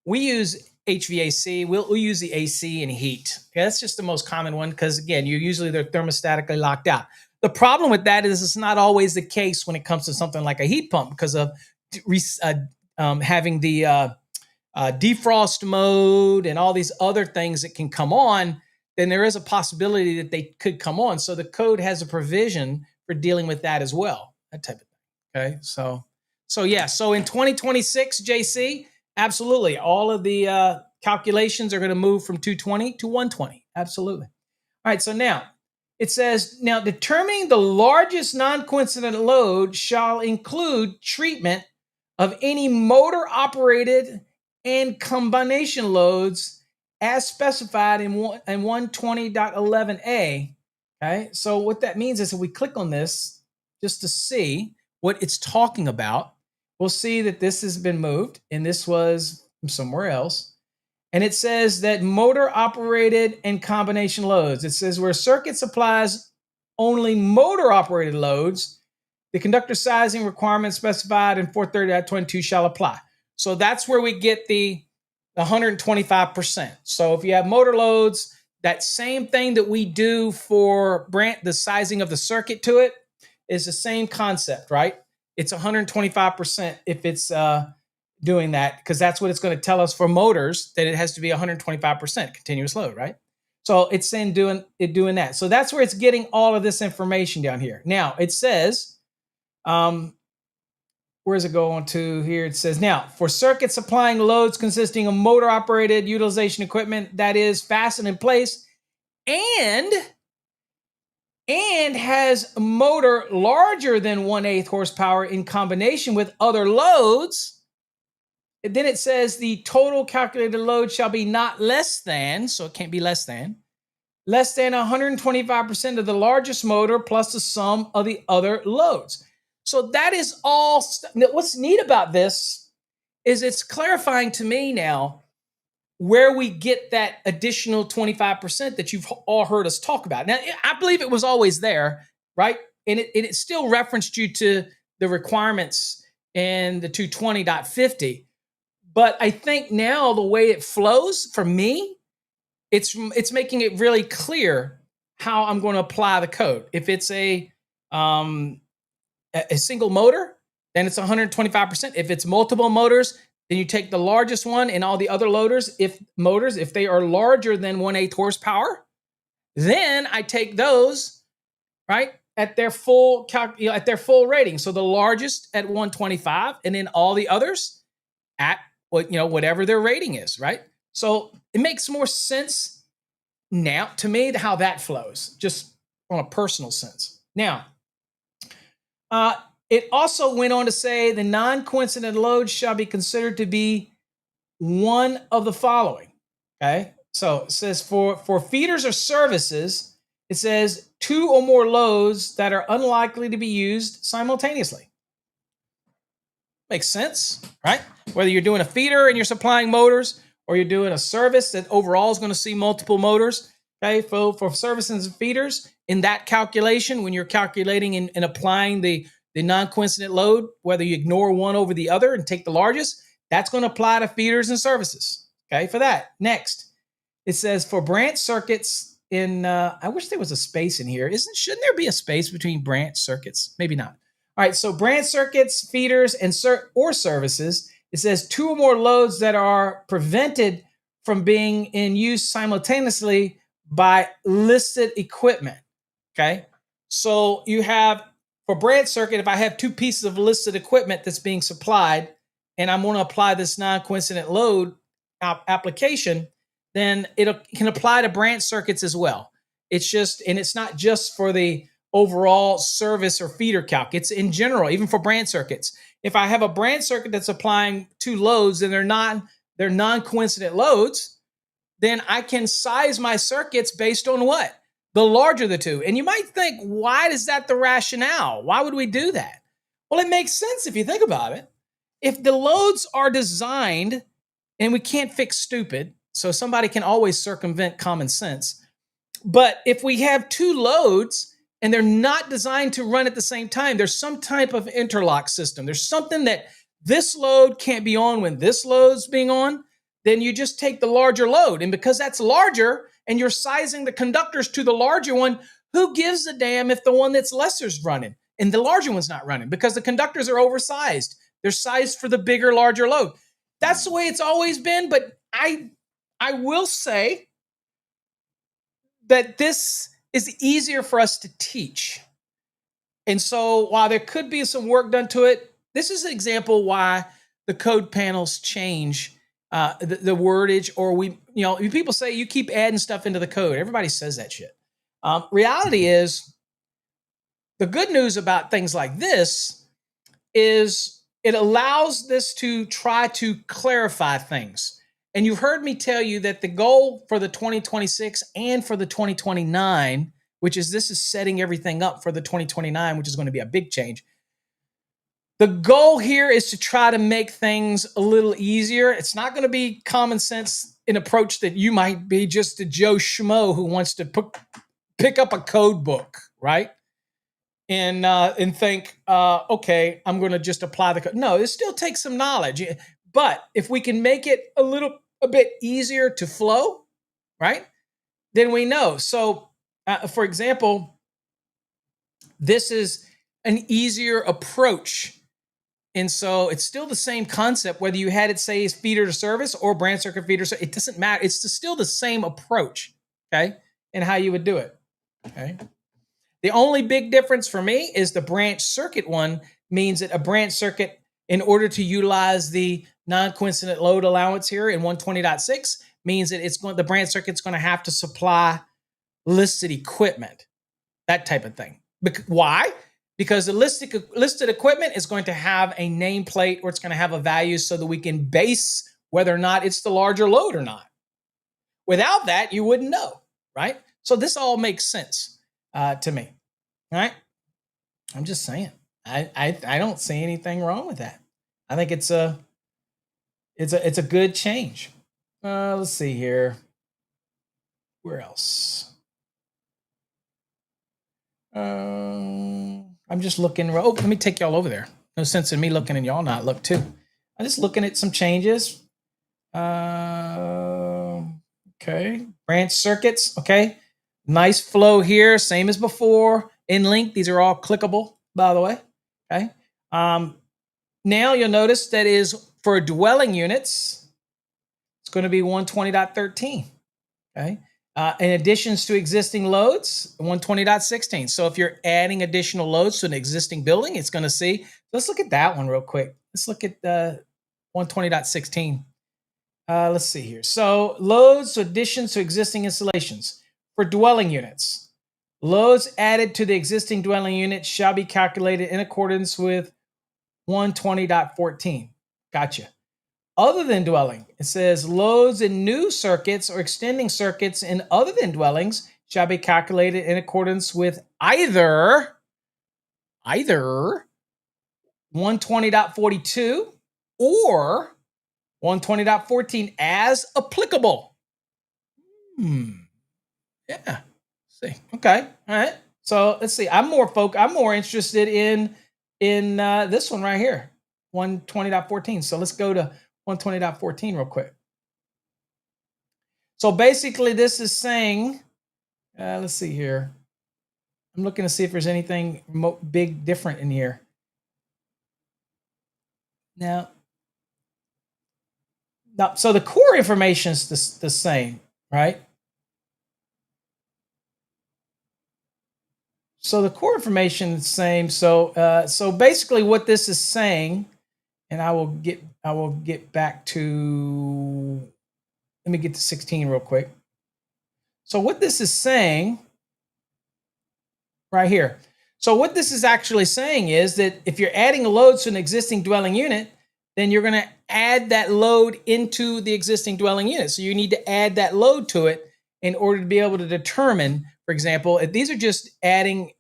we use HVAC. We'll use the AC and heat. Okay, that's just the most common one because, again, they're thermostatically locked out. The problem with that is it's not always the case when it comes to something like a heat pump because of having the defrost mode and all these other things that can come on, then there is a possibility that they could come on. So the code has a provision for dealing with that as well, that type of thing. Okay, so yeah, so in 2026, JC, absolutely, all of the calculations are going to move from 220 to 120. Absolutely. All right, so now it says, now determining the largest non-coincident load shall include treatment of any motor operated and combination loads as specified in 120.11a. Okay, so what that means is if we click on this just to see what it's talking about, we'll see that this has been moved and this was from somewhere else. And it says that motor operated and combination loads. It says where circuit supplies only motor operated loads, the conductor sizing requirements specified in 430.22 shall apply. So that's where we get the 125%. So if you have motor loads, that same thing that we do for the sizing of the circuit to it is the same concept, right? It's 125% if it's doing that, because that's what it's going to tell us for motors, that it has to be 125% continuous load, right? So it's saying doing that. So that's where it's getting all of this information down here. Now it says, where's it going to here? It says, now for circuits supplying loads consisting of motor operated utilization equipment that is fastened in place and has a motor larger than 1/8 horsepower in combination with other loads. And then it says the total calculated load shall be not less than, so it can't be less than 125% of the largest motor plus the sum of the other loads. So that is all. What's neat about this is it's clarifying to me now where we get that additional 25% that you've all heard us talk about. Now, I believe it was always there, right? And it still referenced you to the requirements in the 220.50. But I think now the way it flows for me, it's making it really clear how I'm going to apply the code. If it's um, a single motor, then it's 125%. If it's multiple motors, then you take the largest one and all the other if they are larger than 1/8 horsepower, then I take those, right, at their full at their full rating. So the largest at 125, and then all the others at whatever their rating is, right? So it makes more sense now to me how that flows, just on a personal sense. Now, it also went on to say the non-coincident load shall be considered to be one of the following. Okay, so it says for feeders or services, it says 2 or more loads that are unlikely to be used simultaneously. Makes sense, right? Whether you're doing a feeder and you're supplying motors, or you're doing a service that overall is going to see multiple motors. Okay, for services and feeders, in that calculation, when you're calculating and applying the non-coincident load, whether you ignore one over the other and take the largest, that's going to apply to feeders and services. Okay, for that. Next, it says for branch circuits I wish there was a space in here. Shouldn't there be a space between branch circuits? Maybe not. All right, so branch circuits, feeders, and or services, it says 2 or more loads that are prevented from being in use simultaneously by listed equipment. Okay, so you have for branch circuit, if I have 2 pieces of listed equipment that's being supplied, and I'm going to apply this non-coincident load application, then it can apply to branch circuits as well. It's not just for the overall service or feeder calc. It's in general, even for branch circuits. If I have a branch circuit that's applying 2 loads and they're non-coincident loads, then I can size my circuits based on what? The larger the 2. And you might think, why is that the rationale? Why would we do that? Well, it makes sense if you think about it. If the loads are designed, and we can't fix stupid, so somebody can always circumvent common sense. But if we have 2 loads and they're not designed to run at the same time, there's some type of interlock system. There's something that this load can't be on when this load's being on, then you just take the larger load. And because that's larger and you're sizing the conductors to the larger one, who gives a damn if the one that's lesser is running and the larger one's not running? Because the conductors are oversized. They're sized for the bigger, larger load. That's the way it's always been, but I will say that this is easier for us to teach. And so while there could be some work done to it, this is an example why the code panels change the wordage, or people say you keep adding stuff into the code. Everybody says that shit. Reality is, the good news about things like this is it allows this to try to clarify things. And you've heard me tell you that the goal for the 2026 and for the 2029, this is setting everything up for the 2029, which is going to be a big change. The goal here is to try to make things a little easier. It's not going to be common sense in approach that you might be just a Joe Schmo who wants to pick up a code book, right? And think, okay, I'm going to just apply the code. No, it still takes some knowledge. But if we can make it a bit easier to flow, right, then we know. So, for example, this is an easier approach. And so it's still the same concept, whether you had it say is feeder to service or branch circuit feeder. It doesn't matter. It's still the same approach, okay, and how you would do it, okay? The only big difference for me is the branch circuit one means that a branch circuit, in order to utilize the non-coincident load allowance here in 120.6, means that the branch circuit's going to have to supply listed equipment, that type of thing. Why? Because the listed equipment is going to have a nameplate, or it's going to have a value so that we can base whether or not it's the larger load or not. Without that, you wouldn't know, right? So this all makes sense to me, all right? I'm just saying. I don't see anything wrong with that. I think it's it's a good change. Let's see here. Where else? I'm just looking. Oh, let me take y'all over there. No sense in me looking and y'all not look too. I'm just looking at some changes. Okay, branch circuits. Okay, nice flow here, same as before. In link, these are all clickable, by the way. Okay. Now you'll notice that is for dwelling units, it's going to be 120.13. Okay. In additions to existing loads, 120.16. So if you're adding additional loads to an existing building, it's going to see. Let's look at that one real quick. Let's look at 120.16. Let's see here. So loads, additions to existing installations for dwelling units. Loads added to the existing dwelling unit shall be calculated in accordance with 120.14. Gotcha. Other than dwelling, it says loads in new circuits or extending circuits in other than dwellings shall be calculated in accordance with either 120.42 or 120.14 as applicable. Yeah. See. Okay. All right. So let's see. I'm more interested in this one right here, 120.14. So let's go to 120.14 real quick. So basically, this is saying, let's see here. I'm looking to see if there's anything big different in here. Now, so the core information is the same, right? So the core information is the same. So basically, what this is saying, and I will get back to. Let me get to 16 real quick. So what this is saying, right here. So what this is actually saying is that if you're adding a load to an existing dwelling unit, then you're going to add that load into the existing dwelling unit. So you need to add that load to it in order to be able to determine, for example, if these are just adding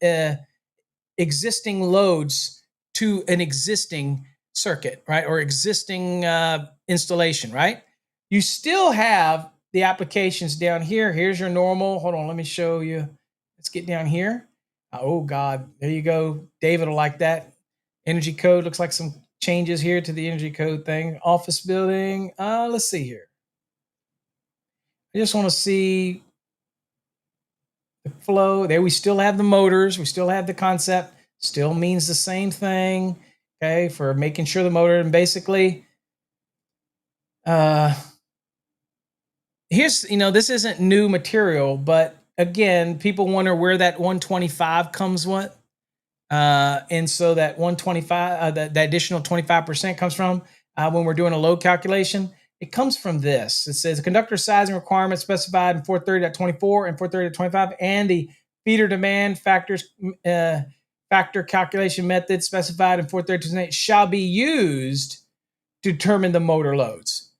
existing loads to an existing circuit, right? Or existing installation, right? You still have the applications down here. Here's your normal. Hold on, let me show you. Let's get down here. Oh God, there you go. David will like that. Energy code looks like some changes here to the energy code thing. Office building. Let's see here. I just want to see the flow. There we still have the motors. We still have the concept. Still means the same thing. Okay, for making sure the motor, and basically, here's, this isn't new material, but again, people wonder where that 125 comes with. And so that 125, that additional 25% comes from when we're doing a load calculation. It comes from this. It says the conductor sizing requirement specified in 430.24 and 430.25, and the feeder demand factor calculation method specified in 430.28 shall be used to determine the motor loads.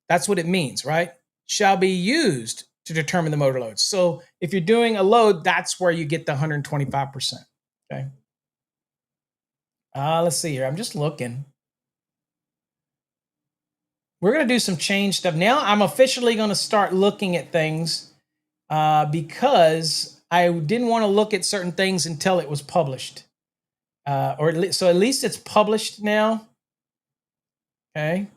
That's what it means, right? Shall be used to determine the motor loads. So if you're doing a load, that's where you get the 125%. Okay. Let's see here. I'm just looking. We're going to do some change stuff. Now I'm officially going to start looking at things because I didn't want to look at certain things until it was published. So at least it's published now. Okay.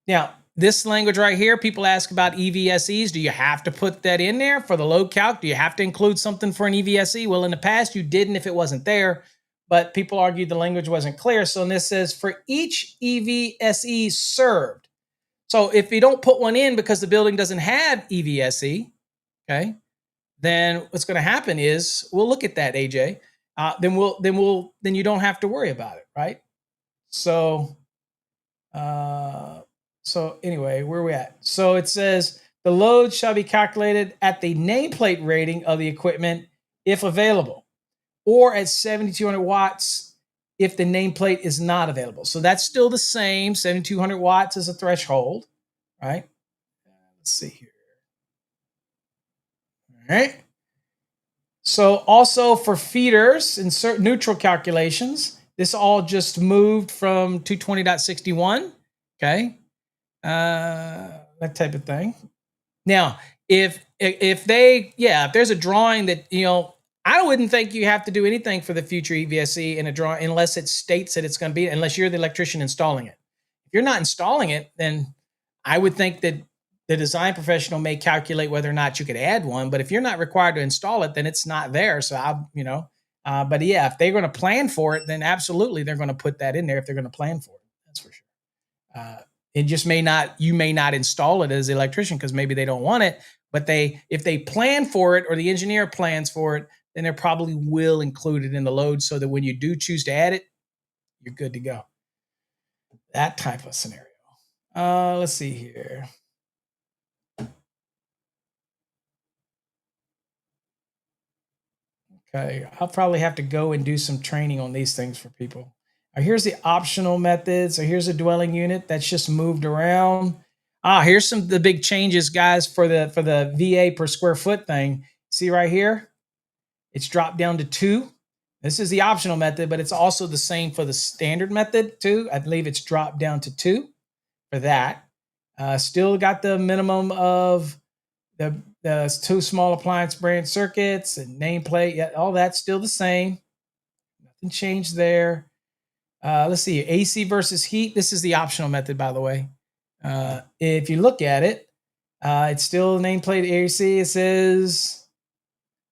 Now, this language right here, people ask about EVSEs. Do you have to put that in there for the load calc? Do you have to include something for an EVSE? Well, in the past, you didn't if it wasn't there, but people argued the language wasn't clear. So this says for each EVSE served. So if you don't put one in because the building doesn't have EVSE, okay, then what's going to happen is we'll look at that, AJ. Then you don't have to worry about it, right? So anyway, where are we at? So it says the load shall be calculated at the nameplate rating of the equipment if available, or at 7,200 watts if the nameplate is not available. So that's still the same. 7,200 watts is a threshold, right? Let's see here. All right. So also for feeders, insert neutral calculations. This all just moved from 220.61 Okay, that type of thing. Now, if they, yeah, if there's a drawing that, I wouldn't think you have to do anything for the future EVSE in a drawing unless it states that it's going to be, unless you're the electrician installing it. If you're not installing it, then I would think that the design professional may calculate whether or not you could add one. But if you're not required to install it, then it's not there. So but yeah, if they're going to plan for it, then absolutely they're going to put that in there if they're going to plan for it. That's for sure. It just you may not install it as an electrician because maybe they don't want it, but if they plan for it or the engineer plans for it, then they probably will include it in the load so that when you do choose to add it, you're good to go. That type of scenario. Let's see here. Okay, I'll probably have to go and do some training on these things for people. Here's the optional methods. So here's a dwelling unit that's just moved around. Here's the big changes, guys, for the VA per square foot thing. See right here, it's dropped down to 2. This is the optional method, but it's also the same for the standard method too. I believe it's dropped down to 2 for that. Still got the minimum of the 2 small appliance branch circuits and nameplate. Yeah, all that's still the same. Nothing changed there. Let's see, AC versus heat. This is the optional method, by the way. If you look at it, it's still nameplate AC. It says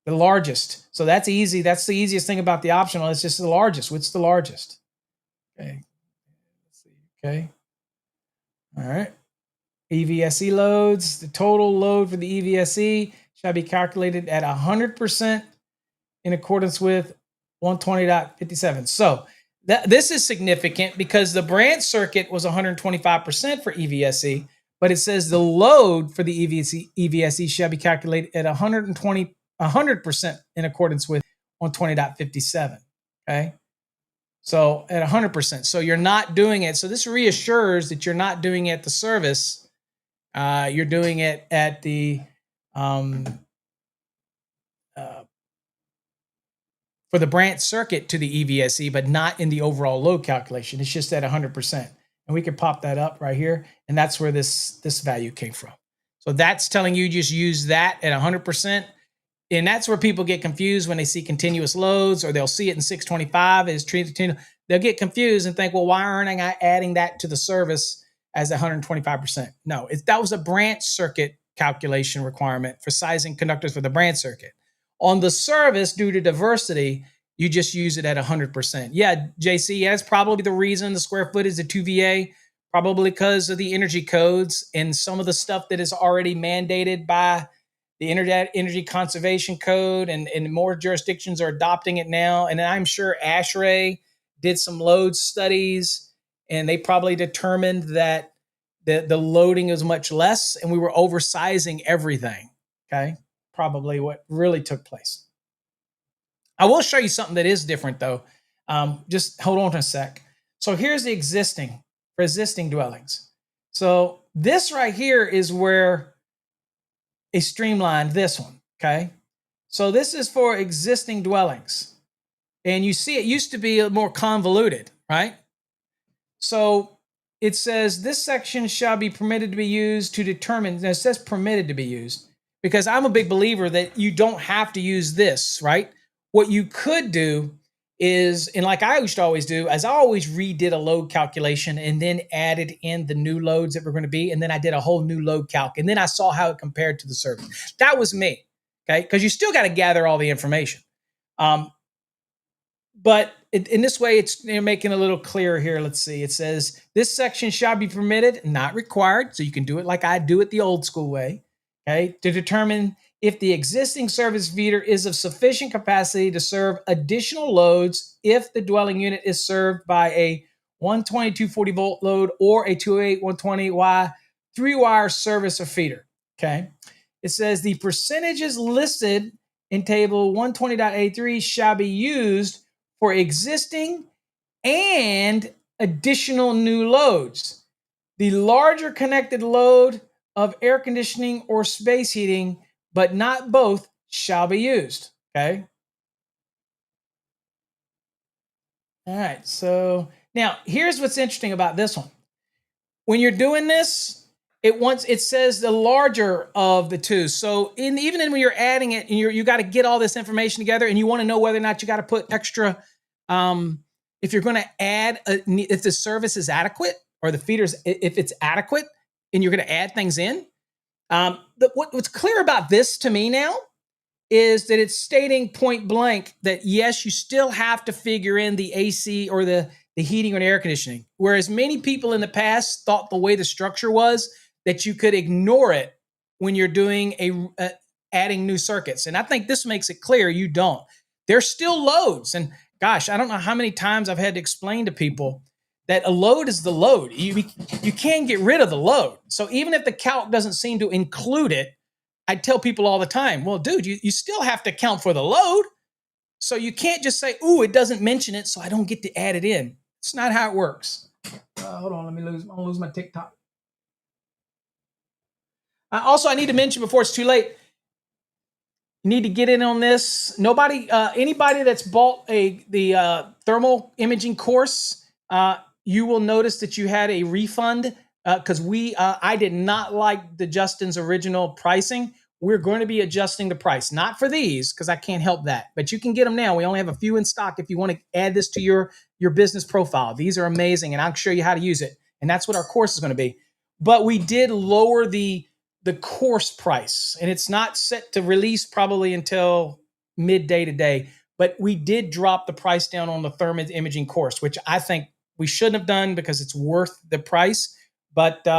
the largest. So that's easy. That's the easiest thing about the optional. It's just the largest. What's the largest? Okay. Let's see. Okay. All right. EVSE loads. The total load for the EVSE shall be calculated at 100% in accordance with 120.57. So this is significant because the branch circuit was 125% for EVSE, but it says the load for the EVSE shall be calculated at 100% in accordance with 120.57. Okay. So at 100%. So you're not doing it. So this reassures that you're not doing it at the service. You're doing it at the for the branch circuit to the EVSE, but not in the overall load calculation. It's just at 100%. And we can pop that up right here. And that's where this value came from. So that's telling you just use that at 100%. And that's where people get confused when they see continuous loads, or they'll see it in 625 as treated. They'll get confused and think, well, why aren't I adding that to the service as 125%? No, that was a branch circuit calculation requirement for sizing conductors for the branch circuit. On the service, due to diversity, you just use it at 100%. Yeah, JC, that's probably the reason the square foot is a 2VA, probably because of the energy codes and some of the stuff that is already mandated by the Internet Energy Conservation Code, and more jurisdictions are adopting it now. And I'm sure ASHRAE did some load studies, and they probably determined that the loading is much less, and we were oversizing everything. Okay, probably what really took place. I will show you something that is different, though. Just hold on a sec. So here's the existing dwellings. So this right here is where a streamlined this one. Okay. So this is for existing dwellings. And you see it used to be more convoluted, right? So it says this section shall be permitted to be used to determine, and it says permitted to be used, because I'm a big believer that you don't have to use this, right? What you could do is, and like I used to always do, as I always redid a load calculation and then added in the new loads that were going to be, and then I did a whole new load calc, and then I saw how it compared to the service. That was me, okay? Because you still got to gather all the information. But in this way, it's making it a little clearer here. Let's see. It says this section shall be permitted, not required. So you can do it like I do it the old school way, okay, to determine if the existing service feeder is of sufficient capacity to serve additional loads if the dwelling unit is served by a 120 240 volt load or a 208 120Y 3-wire service or feeder. Okay. It says the percentages listed in table 120.83 shall be used for existing and additional new loads. The larger connected load of air conditioning or space heating, but not both, shall be used. Okay. All right. So now here's what's interesting about this one. when you're doing this, it says the larger of the two. So even when you're adding it, and you got to get all this information together, and you want to know whether or not you got to put extra. If you're going to add, if the service is adequate, or the feeders, if it's adequate, and you're going to add things in. What's clear about this to me now is that it's stating point blank that yes, you still have to figure in the AC or the heating or the air conditioning. Whereas many people in the past thought the way the structure was that you could ignore it when you're doing adding new circuits. And I think this makes it clear you don't. There's still loads. And gosh, I don't know how many times I've had to explain to people that a load is the load. You can't get rid of the load. So even if the calc doesn't seem to include it, I tell people all the time, well, dude, you still have to account for the load. So you can't just say, ooh, it doesn't mention it, so I don't get to add it in. It's not how it works. Hold on, I'll lose my TikTok. Also, I need to mention before it's too late, you need to get in on this. Anybody that's bought the thermal imaging course, you will notice that you had a refund because I did not like Justin's original pricing. We're going to be adjusting the price, not for these because I can't help that, but you can get them now. We only have a few in stock if you want to add this to your business profile. These are amazing, and I'll show you how to use it. And that's what our course is going to be. But we did lower the course price, and it's not set to release probably until midday today. But we did drop the price down on the thermal imaging course, which I think we shouldn't have done because it's worth the price. But we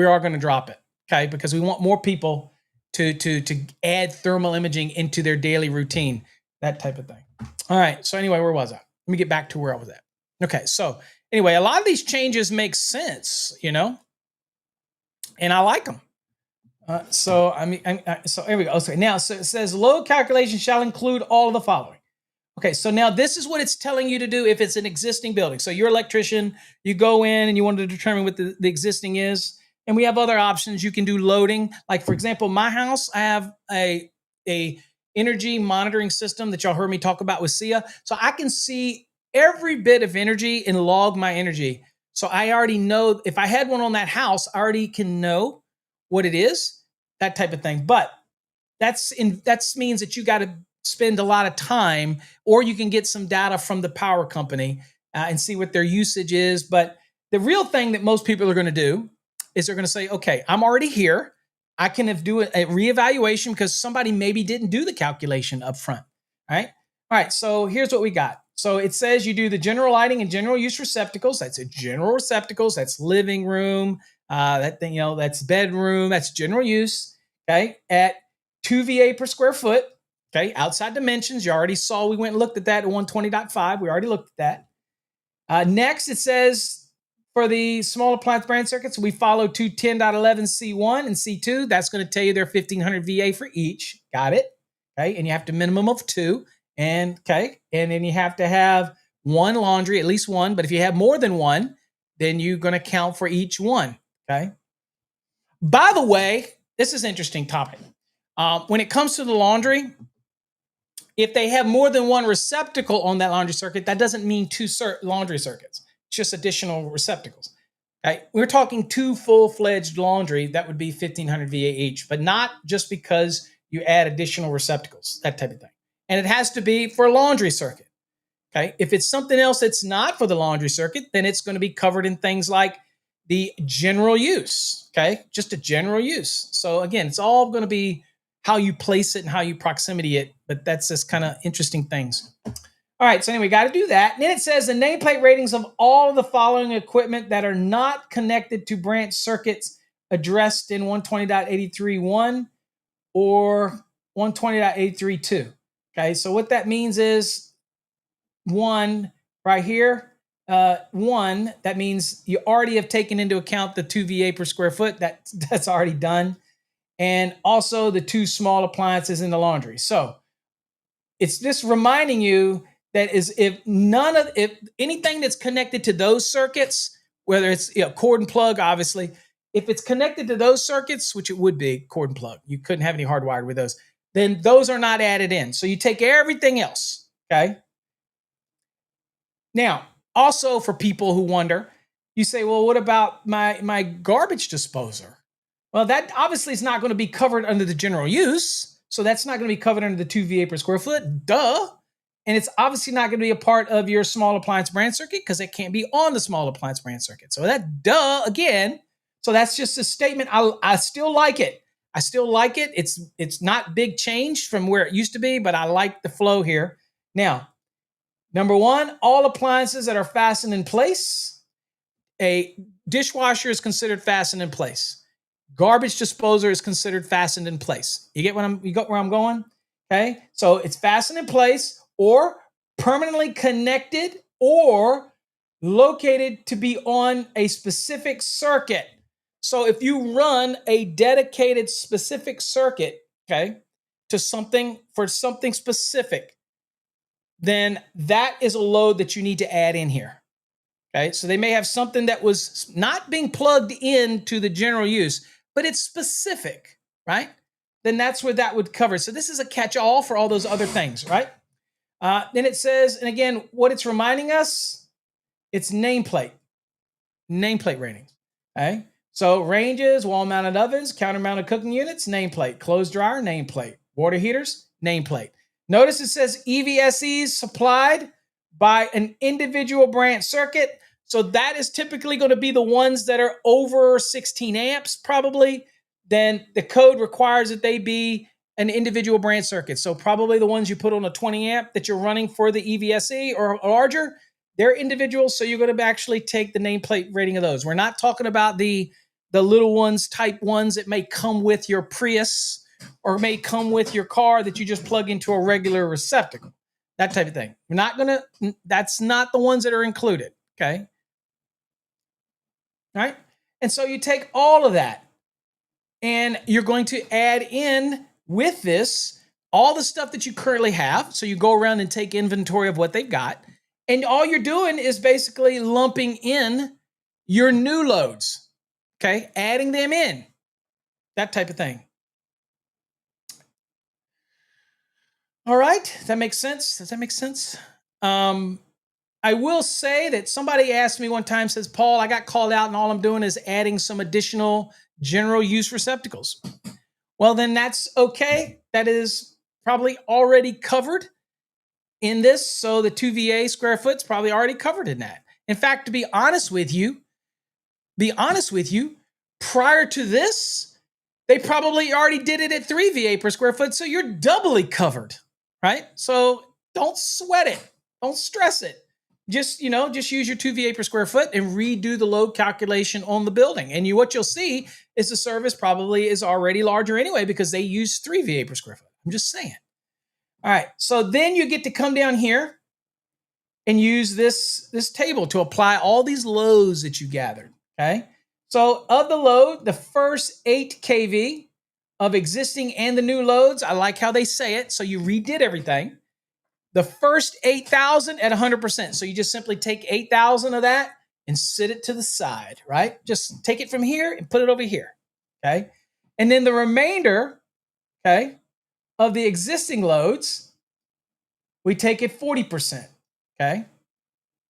are going to drop it, okay? Because we want more people to add thermal imaging into their daily routine, that type of thing. All right. So anyway, where was I? Let me get back to where I was at. Okay. So anyway, a lot of these changes make sense, and I like them. So here we go. Okay, now so it says load calculation shall include all of the following. Okay, so now this is what it's telling you to do if it's an existing building. So you're an electrician, you go in and you want to determine what the existing is. And we have other options. You can do loading. Like for example, my house, I have a energy monitoring system that y'all heard me talk about with SIA. So I can see every bit of energy and log my energy. So I already know if I had one on that house, I already can know what it is, that type of thing. But that means that you got to spend a lot of time, or you can get some data from the power company and see what their usage is. But the real thing that most people are going to do is they're going to say, okay, I'm already here. I can do a reevaluation because somebody maybe didn't do the calculation up front. All right. So here's what we got. So it says you do the general lighting and general use receptacles. That's a general receptacles. That's living room. That's bedroom. That's general use. Okay. At 2 VA per square foot. Okay. Outside dimensions. You already saw, we went and looked at that at 120.5. We already looked at that. Next, it says for the small appliance brand circuits, we follow 210.11 C1 and C2. That's going to tell you they're 1500 VA for each. Got it. Okay. And you have to minimum of 2. And then you have to have one laundry, at least one. But if you have more than one, then you're going to count for each one. Okay. By the way, this is an interesting topic. When it comes to the laundry, if they have more than one receptacle on that laundry circuit, that doesn't mean two laundry circuits. It's just additional receptacles. Okay. We're talking 2 full-fledged laundry. That would be 1500 VA each, but not just because you add additional receptacles, that type of thing. And it has to be for a laundry circuit. Okay. If it's something else that's not for the laundry circuit, then it's going to be covered in things like the general use. Okay. Just a general use. So again, it's all going to be how you place it and how you proximity it. But that's just kind of interesting things. All right. So anyway, got to do that. And then it says the nameplate ratings of all of the following equipment that are not connected to branch circuits addressed in 120.83.1 or 120.83.2. Okay, so what that means is 1 right here, 1, that means you already have taken into account the 2 VA per square foot. That's already done. And also the 2 small appliances in the laundry. So it's just reminding you that if anything that's connected to those circuits, whether it's cord and plug, obviously, if it's connected to those circuits, which it would be cord and plug, you couldn't have any hardwired with those, then those are not added in. So you take everything else, okay? Now, also for people who wonder, You say, well, what about my garbage disposer? Well, that obviously is not going to be covered under the general use. So that's not going to be covered under the 2 VA per square foot. Duh. And it's obviously not going to be a part of your small appliance brand circuit because it can't be on the small appliance brand circuit. So that duh again. So that's just a statement. I still like it. I still like it. It's not big change from where it used to be, but I like the flow here. Now, number one, all appliances that are fastened in place. A dishwasher is considered fastened in place. Garbage disposer is considered fastened in place. You get where I'm going? Okay. So it's fastened in place or permanently connected or located to be on a specific circuit. So if you run a dedicated specific circuit, okay, to something for something specific, then that is a load that you need to add in here. Okay, so they may have something that was not being plugged into the general use, but it's specific, right? Then that's where that would cover. So this is a catch-all for all those other things, right? Then it says, and again, what it's reminding us, it's nameplate ratings. Okay, so ranges, wall-mounted ovens, counter-mounted cooking units, nameplate, clothes dryer, nameplate, water heaters, nameplate. Notice it says EVSEs supplied by an individual branch circuit. So that is typically going to be the ones that are over 16 amps, probably. Then the code requires that they be an individual branch circuit. So probably the ones you put on a 20 amp that you're running for the EVSE or larger, they're individuals. So you're going to actually take the nameplate rating of those. We're not talking about the little ones, type ones that may come with your Prius or may come with your car that you just plug into a regular receptacle. That type of thing. We're not going to, that's not the ones that are included. Okay. All right. And so you take all of that and you're going to add in with this all the stuff that you currently have. So you go around and take inventory of what they've got. And all you're doing is basically lumping in your new loads. Okay. Adding them in. That type of thing. All right. Does that make sense? Does that make sense? I will say that somebody asked me one time, says, Paul, I got called out and all I'm doing is adding some additional general use receptacles. Well, then that's okay. That is probably already covered in this. So the 2 VA square foot is probably already covered in that. In fact, to be honest with you, prior to this, they probably already did it at 3 VA per square foot. So you're doubly covered, right? So don't sweat it. Don't stress it. Just use your 2 VA per square foot and redo the load calculation on the building. And what you'll see is the service probably is already larger anyway because they use 3 VA per square foot. I'm just saying. All right. So then you get to come down here and use this table to apply all these loads that you gathered. Okay. So of the load, the first 8 kV of existing and the new loads, I like how they say it. So you redid everything. The first 8,000 at 100%. So you just simply take 8,000 of that and sit it to the side, right? Just take it from here and put it over here, okay? And then the remainder, okay, of the existing loads, we take it 40%, okay?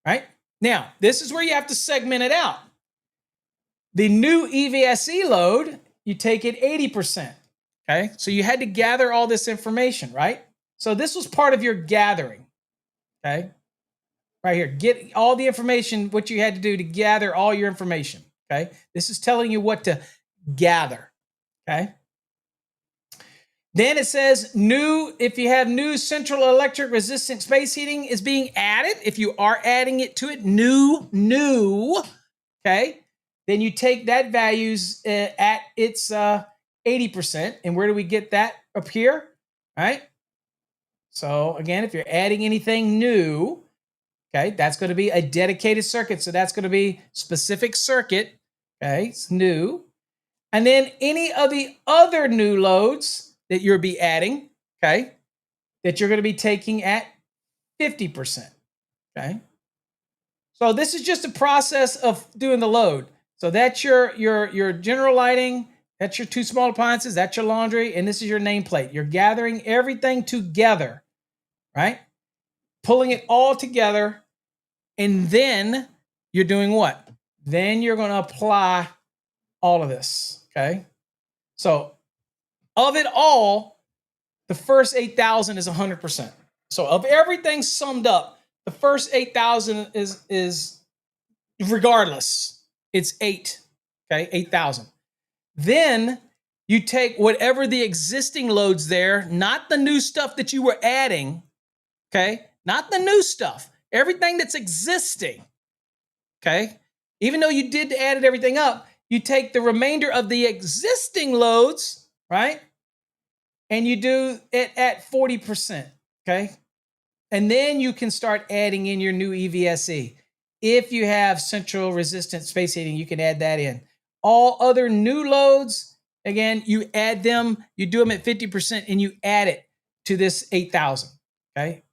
Right? Now, this is where you have to segment it out. The new EVSE load, you take it 80%, okay? So you had to gather all this information, right? So this was part of your gathering, okay? Right here, get all the information, what you had to do to gather all your information, okay? This is telling you what to gather, okay? Then it says if you have new central electric resistant space heating is being added, if you are adding it to it, new, okay? Then you take that values at its 80%. And where do we get that up here, right? So again, if you're adding anything new, okay, that's going to be a dedicated circuit. So that's going to be specific circuit, okay, it's new. And then any of the other new loads that you'll be adding, okay, that you're going to be taking at 50%, okay. So this is just a process of doing the load. So that's your general lighting, that's your 2 small appliances, that's your laundry, and this is your nameplate. You're gathering everything together, right? Pulling it all together, and then you're doing what? Then you're going to apply all of this. Okay. So of it all, the first 8,000 is 100%. So of everything summed up, the first 8,000 is regardless. It's 8. Okay. 8,000. Then you take whatever the existing loads there, not the new stuff that you were adding. Okay. Not the new stuff. Everything that's existing. Okay. Even though you did added everything up, you take the remainder of the existing loads, right? And you do it at 40%. Okay. And then you can start adding in your new EVSE. If you have central resistant space heating, you can add that in. All other new loads, again, you add them, you do them at 50%, and you add it to this 8,000. Okay.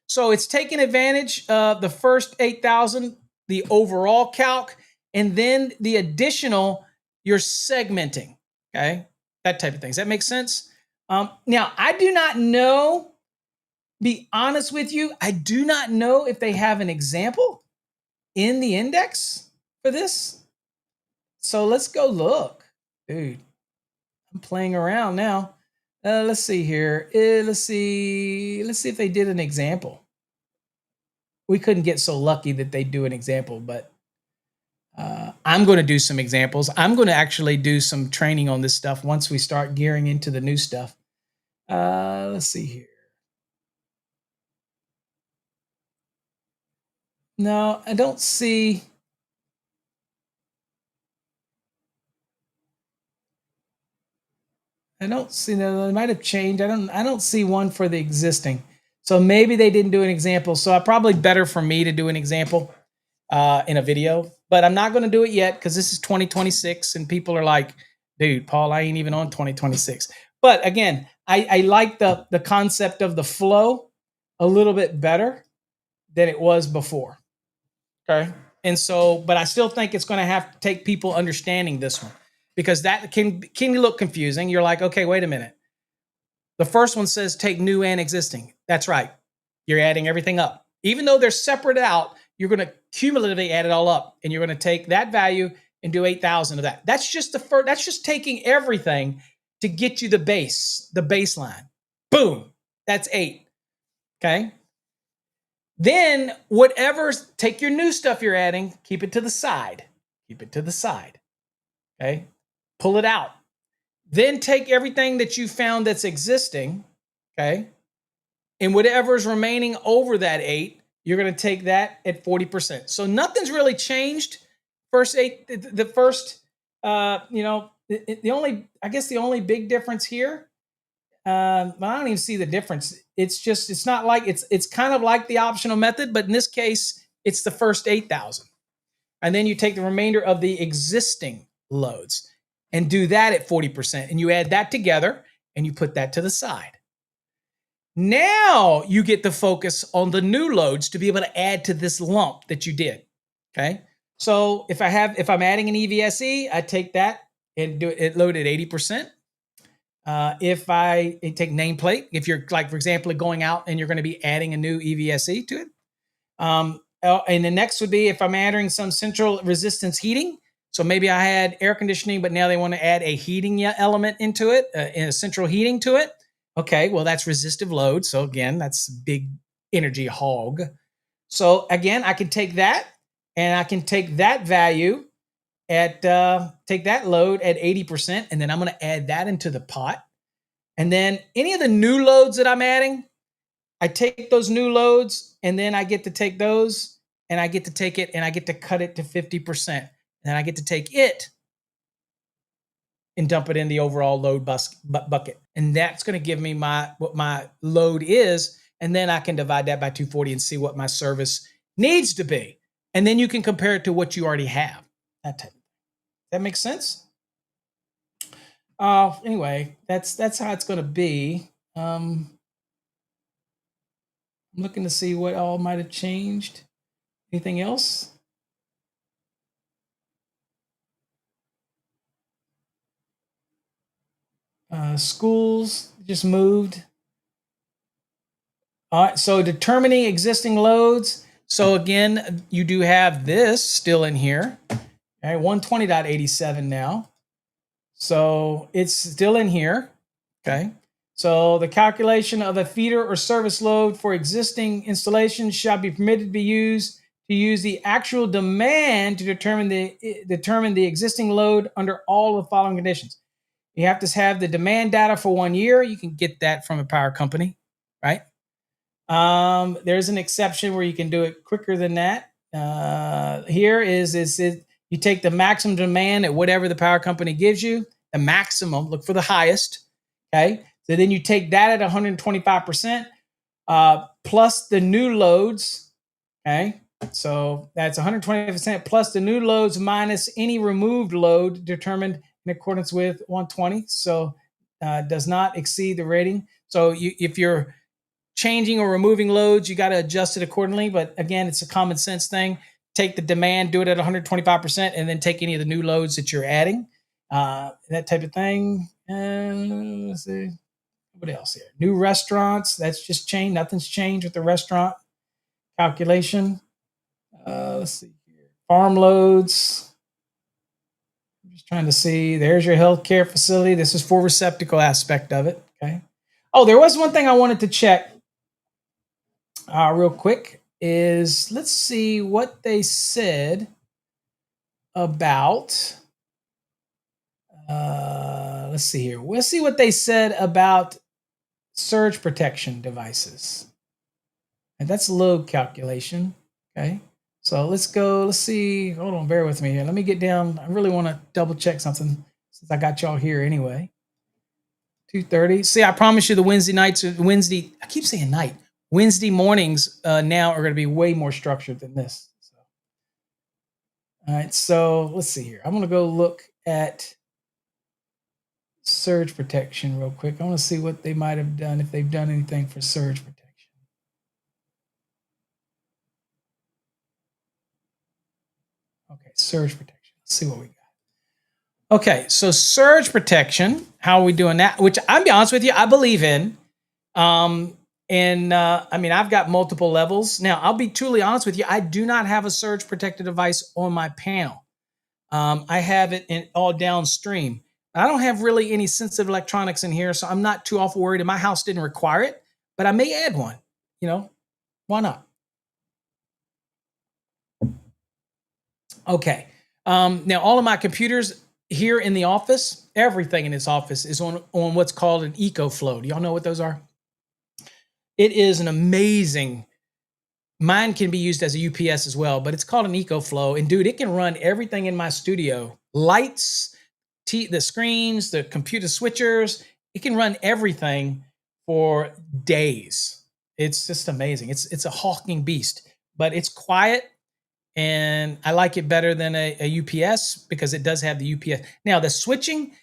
So it's taking advantage of the first 8,000, the overall calc, and then the additional, you're segmenting. Okay. That type of thing. Does that make sense? Now, I do not know, be honest with you, I do not know if they have an example in the index for this. So let's go look. Dude, I'm playing around now. Let's see here. Let's see if they did an example. We couldn't get so lucky that they do an example, but I'm going to do some examples. I'm going to actually do some training on this stuff once we start gearing into the new stuff. Let's see here. No, I don't see. I don't see that. They might have changed. I don't see one for the existing. So maybe they didn't do an example. So probably better for me to do an example in a video, but I'm not going to do it yet because this is 2026 and people are like, dude, Paul, I ain't even on 2026. But again, I like the concept of the flow a little bit better than it was before. Okay. And so, but I still think it's going to have to take people understanding this one because that can look confusing. You're like, okay, wait a minute. The first one says take new and existing. That's right. You're adding everything up. Even though they're separate out, you're going to cumulatively add it all up and you're going to take that value and do 8,000 of that. That's just the first, that's just taking everything to get you the baseline. Boom. That's 8. Okay. Then whatever, take your new stuff you're adding, keep it to the side. Keep it to the side. Okay. Pull it out. Then take everything that you found that's existing. Okay. And whatever's remaining over that 8, you're going to take that at 40%. So nothing's really changed. First 8, the first, the only big difference here, I don't even see the difference. It's not like it's kind of like the optional method, but in this case, it's the first 8,000. And then you take the remainder of the existing loads and do that at 40%. And you add that together and you put that to the side. Now you get the focus on the new loads to be able to add to this lump that you did. Okay. So if I'm adding an EVSE, I take that and load at 80%. If I take nameplate, if you're like, for example, going out and you're going to be adding a new EVSE to it. And the next would be if I'm adding some central resistance heating. So maybe I had air conditioning, but now they want to add a heating element into it, a central heating to it. Okay, well, that's resistive load. So again, that's big energy hog. So again, I can take that and I can take that value at, take that load at 80%, and then I'm going to add that into the pot. And then any of the new loads that I'm adding, I take those new loads and then I get to take those and I get to take it and I get to cut it to 50%. And then I get to take it and dump it in the overall load bucket. And that's going to give me what my load is. And then I can divide that by 240 and see what my service needs to be. And then you can compare it to what you already have. That makes sense? Anyway, that's how it's going to be. I'm looking to see what all might have changed. Anything else? Schools just moved. All right, so determining existing loads. So again, you do have this still in here. All right, 120.87 now. So it's still in here. Okay. So the calculation of a feeder or service load for existing installations shall be permitted to use the actual demand to determine the existing load under all of the following conditions. You have to have the demand data for 1 year. You can get that from a power company, right? There's an exception where you can do it quicker than that. Here is it. You take the maximum demand at whatever the power company gives you, the maximum. Look for the highest. Okay, so then you take that at 125%, plus the new loads. Okay, so that's 120% plus the new loads minus any removed load determined in accordance with 120. So does not exceed the rating. So if you're changing or removing loads, you got to adjust it accordingly. But again, it's a common sense thing. Take the demand, do it at 125%, and then take any of the new loads that you're adding, that type of thing. Let's see. What else here? New restaurants. That's just changed. Nothing's changed with the restaurant calculation. Let's see here. Farm loads. I'm just trying to see. There's your healthcare facility. This is for receptacle aspect of it. Okay. Oh, there was one thing I wanted to check real quick. Is let's see what they said about. Let's see here. We'll see what they said about surge protection devices. And that's load calculation. Okay. So let's go. Let's see. Hold on. Bear with me here. Let me get down. I really want to double check something since I got y'all here anyway. 2:30. See, I promise you the Wednesday nights, I keep saying night. Wednesday mornings now are going to be way more structured than this. So. All right. So let's see here. I'm going to go look at surge protection real quick. I want to see what they might have done, if they've done anything for surge protection. Okay, surge protection. Let's see what we got. Okay, so surge protection, how are we doing that? Which I'll be honest with you, I believe in. I mean, I've got multiple levels. Now, I'll be truly honest with you, I do not have a surge protected device on my panel. I have it in all downstream. I don't have really any sensitive electronics in here, so I'm not too awful worried. And my house didn't require it, but I may add one. You know, why not? Okay. Now, all of my computers here in the office, everything in this office is on what's called an EcoFlow. Do y'all know what those are? It is an amazing. Mine can be used as a UPS as well, but it's called an EcoFlow. And dude, it can run everything in my studio. Lights, the screens, the computer switchers. It can run everything for days. It's just amazing. It's a hawking beast, but it's quiet. And I like it better than a UPS because it does have the UPS. Now the switching,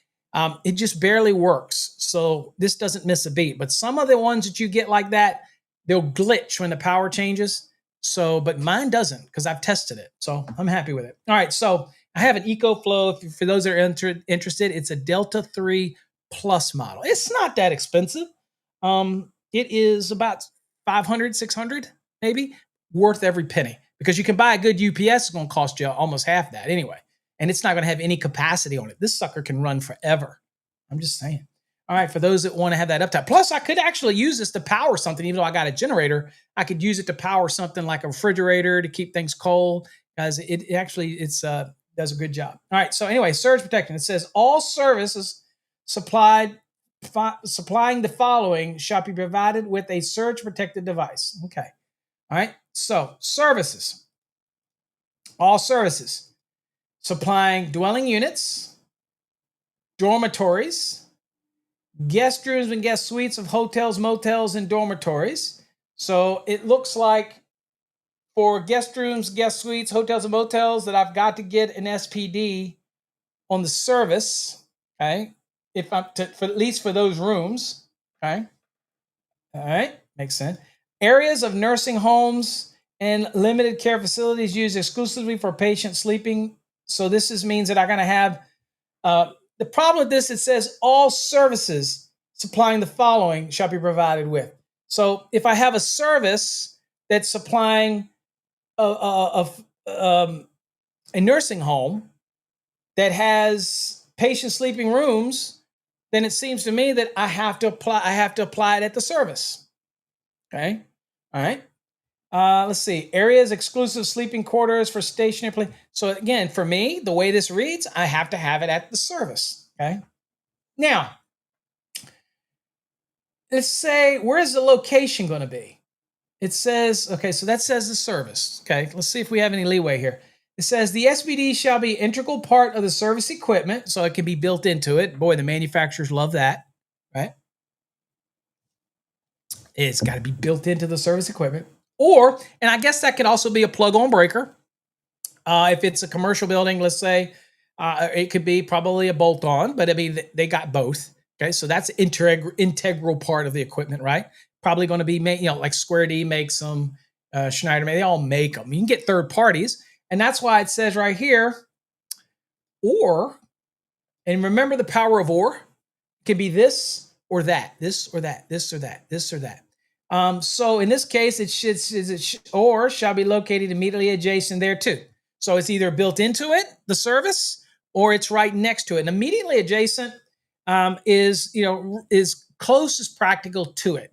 it just barely works. So this doesn't miss a beat. But some of the ones that you get like that, they'll glitch when the power changes. So, but mine doesn't because I've tested it. So I'm happy with it. All right. So I have an EcoFlow. For those that are interested, it's a Delta 3 Plus model. It's not that expensive. It is about 500, 600 maybe, worth every penny. Because you can buy a good UPS, it's going to cost you almost half that anyway. And it's not going to have any capacity on it. This sucker can run forever. I'm just saying. All right, for those that want to have that uptime. Plus, I could actually use this to power something, even though I got a generator. I could use it to power something like a refrigerator to keep things cold, because it actually does a good job. All right, so anyway, surge protection. It says all services supplying the following shall be provided with a surge protected device. Okay. All right. So services, all services supplying dwelling units, dormitories, guest rooms and guest suites of hotels, motels, and dormitories. So it looks like for guest rooms, guest suites, hotels, and motels that I've got to get an SPD on the service. Okay. If I'm for at least for those rooms. Okay. All right. Makes sense. Areas of nursing homes and limited care facilities used exclusively for patient sleeping. So this means that I'm going to have the problem with this. It says all services supplying the following shall be provided with. So if I have a service that's supplying a nursing home that has patient sleeping rooms, then it seems to me that I have to apply it at the service. Okay. All right. Let's see. Areas exclusive sleeping quarters for stationary play. So again, for me, the way this reads, I have to have it at the service. Okay. Now, let's say, where's the location going to be? It says, okay, so that says the service. Okay, let's see if we have any leeway here. It says the SBD shall be integral part of the service equipment, so it can be built into it. Boy, the manufacturers love that, right? It's got to be built into the service equipment. Or, and I guess that could also be a plug-on breaker. If it's a commercial building, let's say, it could be probably a bolt-on, but I mean, they got both. Okay, so that's integral part of the equipment, right? Probably going to be made, like Square D makes them, Schneider, they all make them. You can get third parties, and that's why it says right here, or, and remember the power of or, it could be this or that, this or that, this or that, this or that. So in this case, or shall be located immediately adjacent there too. So it's either built into it, the service, or it's right next to it. And immediately adjacent is close as practical to it.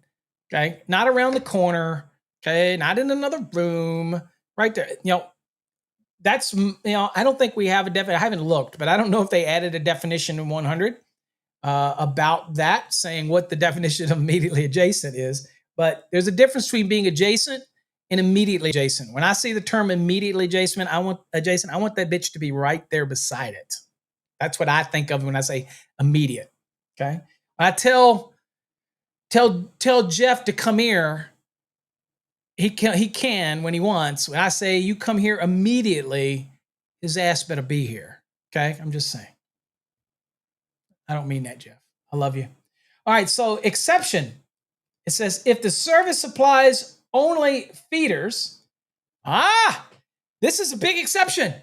Okay, not around the corner. Okay, not in another room. Right there. That's I don't think we have a definition. I haven't looked, but I don't know if they added a definition in 100 about that, saying what the definition of immediately adjacent is. But there's a difference between being adjacent and immediately adjacent. When I see the term immediately adjacent, I want that bitch to be right there beside it. That's what I think of when I say immediate. Okay. I tell Jeff to come here. He can when he wants. When I say you come here immediately, his ass better be here. Okay. I'm just saying. I don't mean that, Jeff. I love you. All right. So exception. It says if the service supplies only feeders. This is a big exception.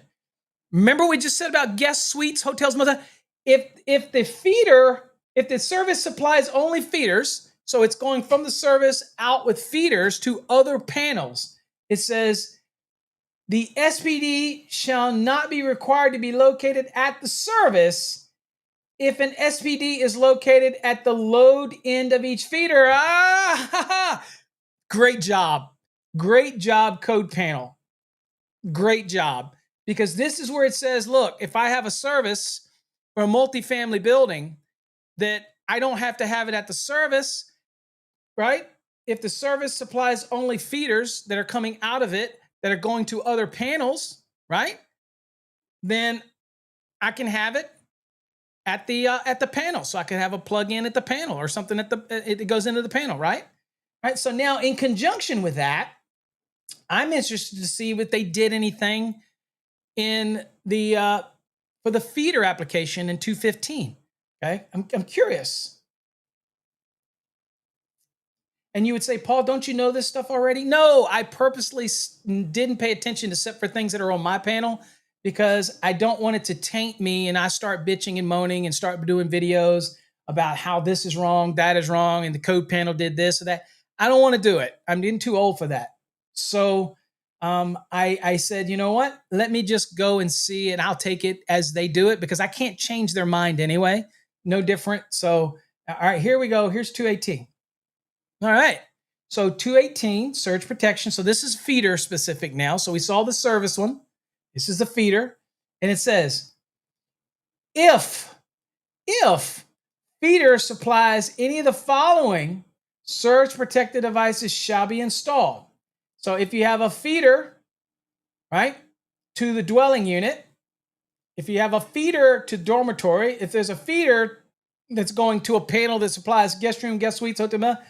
Remember we just said about guest suites, hotels, motels. If the service supplies only feeders, so it's going from the service out with feeders to other panels, it says the SPD shall not be required to be located at the service if an SPD is located at the load end of each feeder. Great job. Great job, code panel. Great job. Because this is where it says, look, if I have a service for a multifamily building, that I don't have to have it at the service, right? If the service supplies only feeders that are coming out of it that are going to other panels, right? Then I can have it at the panel. So I can have a plug-in at the panel or something it goes into the panel, right? Right. So now in conjunction with that, I'm interested to see if they did anything in the for the feeder application in 215. Okay, I'm curious. And you would say, Paul, don't you know this stuff already? No, I purposely didn't pay attention except for things that are on my panel because I don't want it to taint me and I start bitching and moaning and start doing videos about how this is wrong, that is wrong, and the code panel did this or that. I don't want to do it. I'm getting too old for that. So I said, you know what? Let me just go and see, and I'll take it as they do it because I can't change their mind anyway. No different. So, all right, here we go. Here's 218. All right. So 218, surge protection. So this is feeder specific now. So we saw the service one. This is the feeder. And it says, if feeder supplies any of the following, surge protected devices shall be installed. So if you have a feeder, right, to the dwelling unit, if you have a feeder to dormitory, if there's a feeder that's going to a panel that supplies guest room, guest suites, hotel,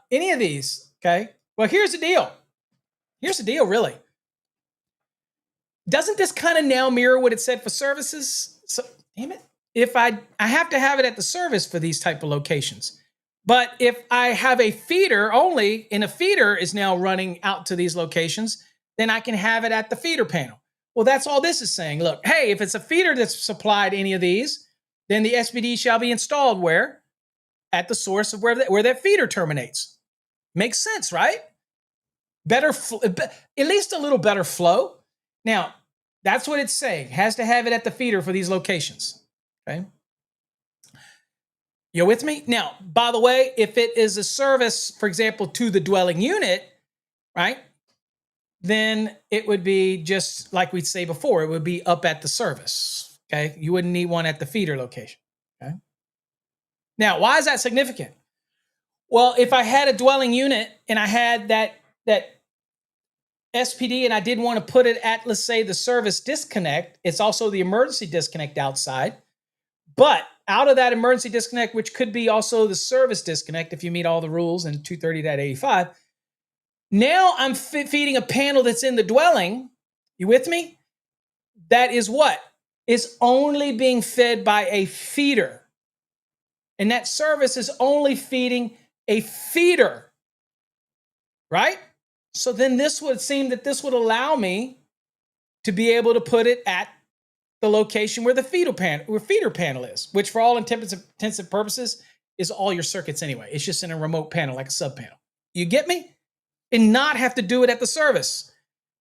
any of these, okay? Well, here's the deal. Here's the deal, really. Doesn't this kind of now mirror what it said for services? So, damn it. If I have to have it at the service for these type of locations. But if I have a feeder only, and a feeder is now running out to these locations, then I can have it at the feeder panel. Well, that's all this is saying. Look, hey, if it's a feeder that's supplied any of these, then the SPD shall be installed where? At the source of where that feeder terminates. Makes sense, right? at least a little better flow. Now, that's what it's saying. Has to have it at the feeder for these locations. Okay. You with me? Now, by the way, if it is a service, for example, to the dwelling unit, right? Then it would be just like we'd say before, it would be up at the service. Okay. You wouldn't need one at the feeder location. Okay. Now, why is that significant? Well, if I had a dwelling unit and I had that SPD and I didn't want to put it at, let's say, the service disconnect, it's also the emergency disconnect outside. But out of that emergency disconnect, which could be also the service disconnect if you meet all the rules in 230.85, now I'm feeding a panel that's in the dwelling. You with me? That is what? Is only being fed by a feeder. And that service is only feeding a feeder. Right? So then this would seem that this would allow me to be able to put it at the location where the feeder panel is, which for all intents and purposes is all your circuits anyway. It's just in a remote panel, like a sub panel. You get me? And not have to do it at the service.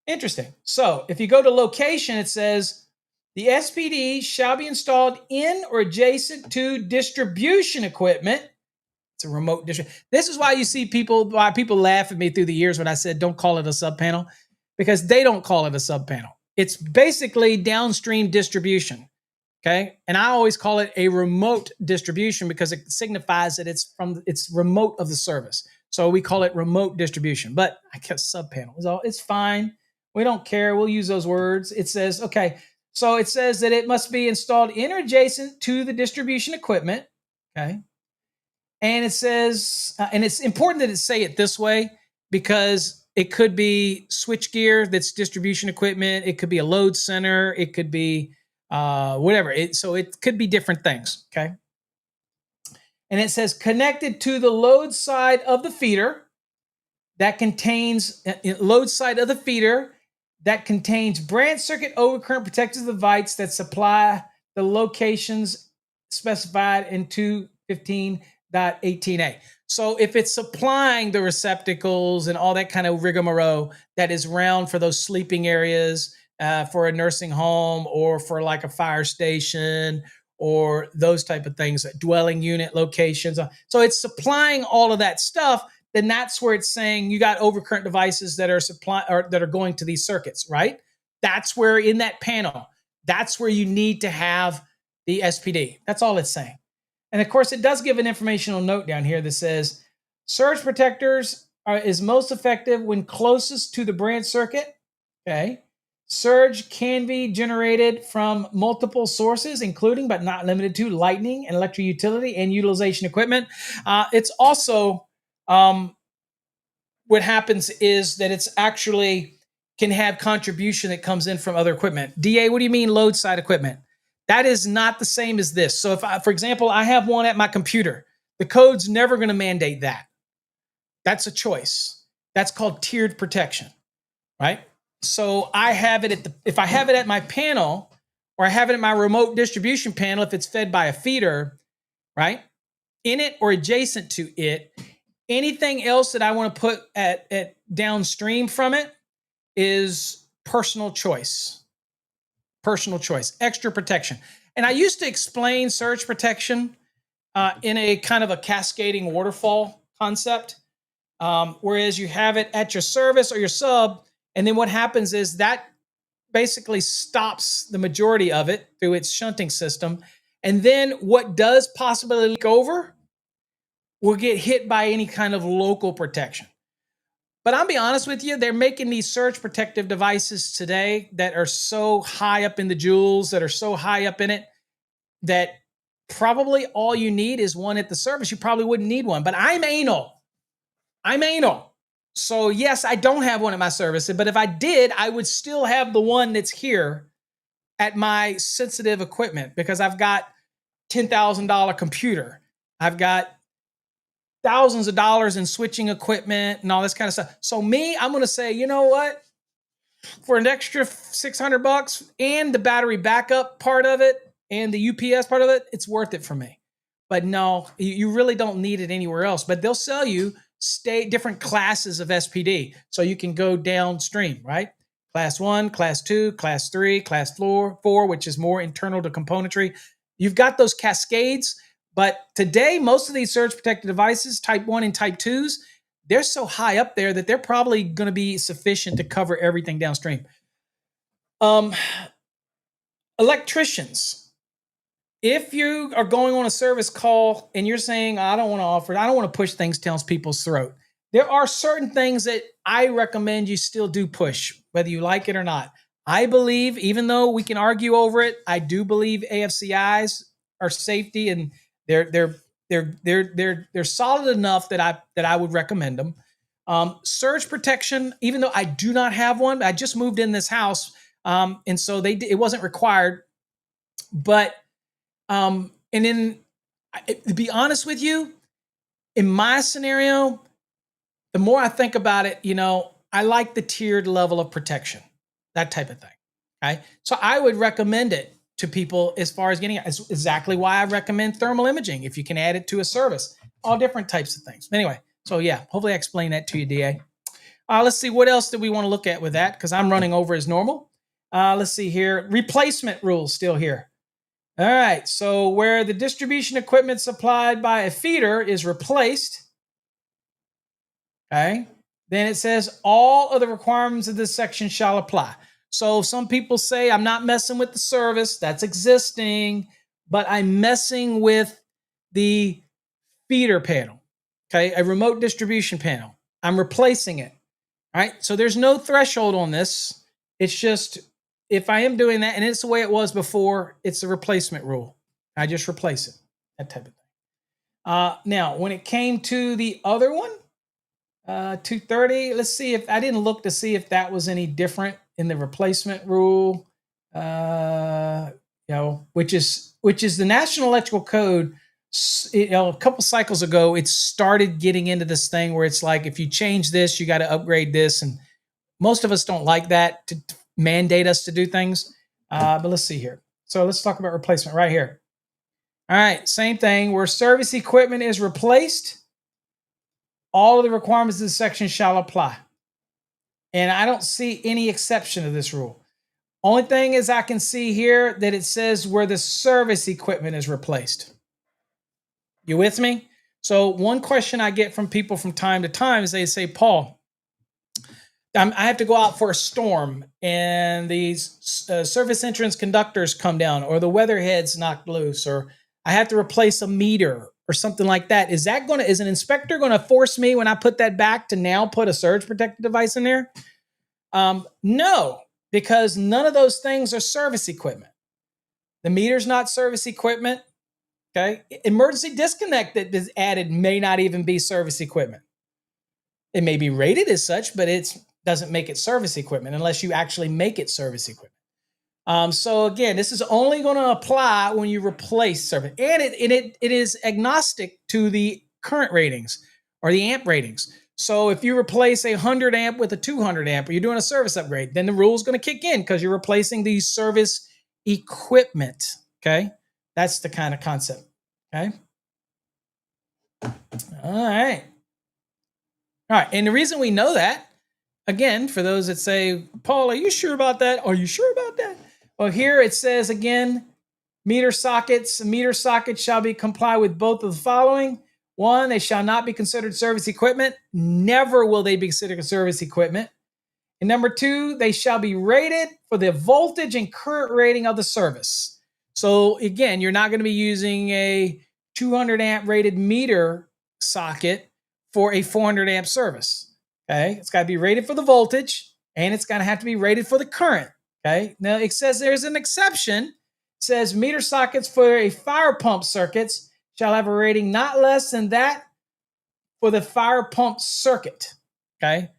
Interesting. So if you go to location, it says the SPD shall be installed in or adjacent to distribution equipment. It's a remote distribution. This is why you see why people laugh at me through the years when I said don't call it a sub panel, because they don't call it a sub panel. It's basically downstream distribution. Okay. And I always call it a remote distribution because it signifies that it's remote of the service. So we call it remote distribution, but I guess sub panel it's fine. We don't care. We'll use those words. It says, okay. So it says that it must be installed in or adjacent to the distribution equipment. Okay. And it says, and it's important that it say it this way because it could be switchgear that's distribution equipment. It could be a load center. It could be whatever. So it could be different things. Okay. And it says connected to the load side of the feeder that contains load side of the feeder that contains branch circuit overcurrent protective device that supply the locations specified in 215.18a. So if it's supplying the receptacles and all that kind of rigmarole that is round for those sleeping areas, for a nursing home or for like a fire station or those type of things, dwelling unit locations. So it's supplying all of that stuff. Then that's where it's saying you got overcurrent devices that are that are going to these circuits, right? That's where in that panel, that's where you need to have the SPD. That's all it's saying. And of course, it does give an informational note down here that says surge protectors is most effective when closest to the branch circuit. Okay. Surge can be generated from multiple sources, including but not limited to lightning and electric utility and utilization equipment. It's also what happens is that it's actually can have contribution that comes in from other equipment. DA, what do you mean load side equipment? That is not the same as this. So if for example, I have one at my computer, the code's never going to mandate that. That's a choice. That's called tiered protection, right? So I have it if I have it at my panel or I have it at my remote distribution panel, if it's fed by a feeder, right? In it or adjacent to it, anything else that I want to put at downstream from it is personal choice. Personal choice, extra protection. And I used to explain surge protection in a kind of a cascading waterfall concept, whereas you have it at your service or your sub, and then what happens is that basically stops the majority of it through its shunting system. And then what does possibly leak over will get hit by any kind of local protection. But I'll be honest with you, they're making these surge protective devices today that are so high up in the joules, that are so high up in it, that probably all you need is one at the service. You probably wouldn't need one, but I'm anal. So yes, I don't have one at my service, but if I did, I would still have the one that's here at my sensitive equipment because I've got $10,000 computer. I've got thousands of dollars in switching equipment and all this kind of stuff. So I'm going to say, you know what? For an extra $600 and the battery backup part of it and the UPS part of it, it's worth it for me. But no, you really don't need it anywhere else. But they'll sell you different classes of SPD. So you can go downstream, right? Class 1, Class 2, Class 3, Class 4, which is more internal to componentry. You've got those cascades, but today, most of these surge-protected devices, Type 1 and Type 2s, they're so high up there that they're probably going to be sufficient to cover everything downstream. Electricians, if you are going on a service call and you're saying, I don't want to push things down people's throat, there are certain things that I recommend you still do push, whether you like it or not. I believe, even though we can argue over it, I do believe AFCIs are safety, and they're solid enough that I would recommend them. Surge protection, even though I do not have one, I just moved in this house, and so it wasn't required. But and then, to be honest with you, in my scenario, the more I think about it, I like the tiered level of protection, that type of thing. Okay, so I would recommend it to people as far as getting it. It's exactly why I recommend thermal imaging if you can add it to a service. All different types of things. Anyway, so yeah, hopefully I explained that to you, DA. Let's see, what else do we want to look at with that? Because I'm running over as normal. Let's see here. Replacement rules still here. All right, so where the distribution equipment supplied by a feeder is replaced, okay, then it says all of the requirements of this section shall apply. So some people say, I'm not messing with the service, that's existing, but I'm messing with the feeder panel, okay, a remote distribution panel. I'm replacing it, all right? So there's no threshold on this. It's just, if I am doing that, and it's the way it was before, it's a replacement rule. I just replace it, that type of thing. Now, when it came to the other one, 230, let's see if, I didn't look to see if that was any different in the replacement rule, which is the National Electrical Code. A couple cycles ago, it started getting into this thing where it's like, if you change this, you got to upgrade this. And most of us don't like that to mandate us to do things. But let's see here. So let's talk about replacement right here. All right, same thing. Where service equipment is replaced, all of the requirements of this section shall apply. And I don't see any exception to this rule. Only thing is, I can see here that it says where the service equipment is replaced. You with me? So one question I get from people from time to time is they say, Paul, I have to go out for a storm and these service entrance conductors come down, or the weather head's knocked loose, or I have to replace a meter or something like that. Is an inspector going to force me when I put that back to now put a surge protected device in there? No, because none of those things are service equipment. The meter's not service equipment. Okay. Emergency disconnect that is added may not even be service equipment. It may be rated as such, but it doesn't make it service equipment unless you actually make it service equipment. So again, this is only going to apply when you replace service, and it is agnostic to the current ratings or the amp ratings. So if you replace a 100 amp with a 200 amp, or you're doing a service upgrade, then the rule is going to kick in because you're replacing the service equipment. Okay, that's the kind of concept. Okay. All right. And the reason we know that, again, for those that say, Paul, are you sure about that? Are you sure about that? Well, here it says again, meter sockets shall be comply with both of the following. One, they shall not be considered service equipment. Never will they be considered service equipment. And number two, they shall be rated for the voltage and current rating of the service. So again, you're not going to be using a 200 amp rated meter socket for a 400 amp service. Okay, it's got to be rated for the voltage, and it's going to have to be rated for the current. Okay, now it says there's an exception. It says meter sockets for a fire pump circuits shall have a rating not less than that for the fire pump circuit. Okay,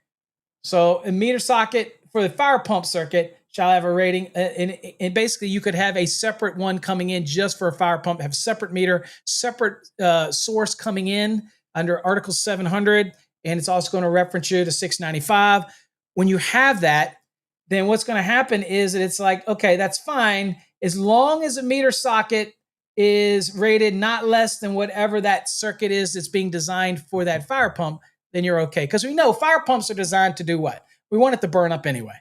so a meter socket for the fire pump circuit shall have a rating, and basically you could have a separate one coming in just for a fire pump, have a separate meter, separate source coming in under Article 700, and it's also going to reference you to 695. When you have that, then what's going to happen is that it's like, okay, that's fine, as long as a meter socket is rated not less than whatever that circuit is that's being designed for that fire pump, then you're okay. Because we know fire pumps are designed to do what? We want it to burn up anyway.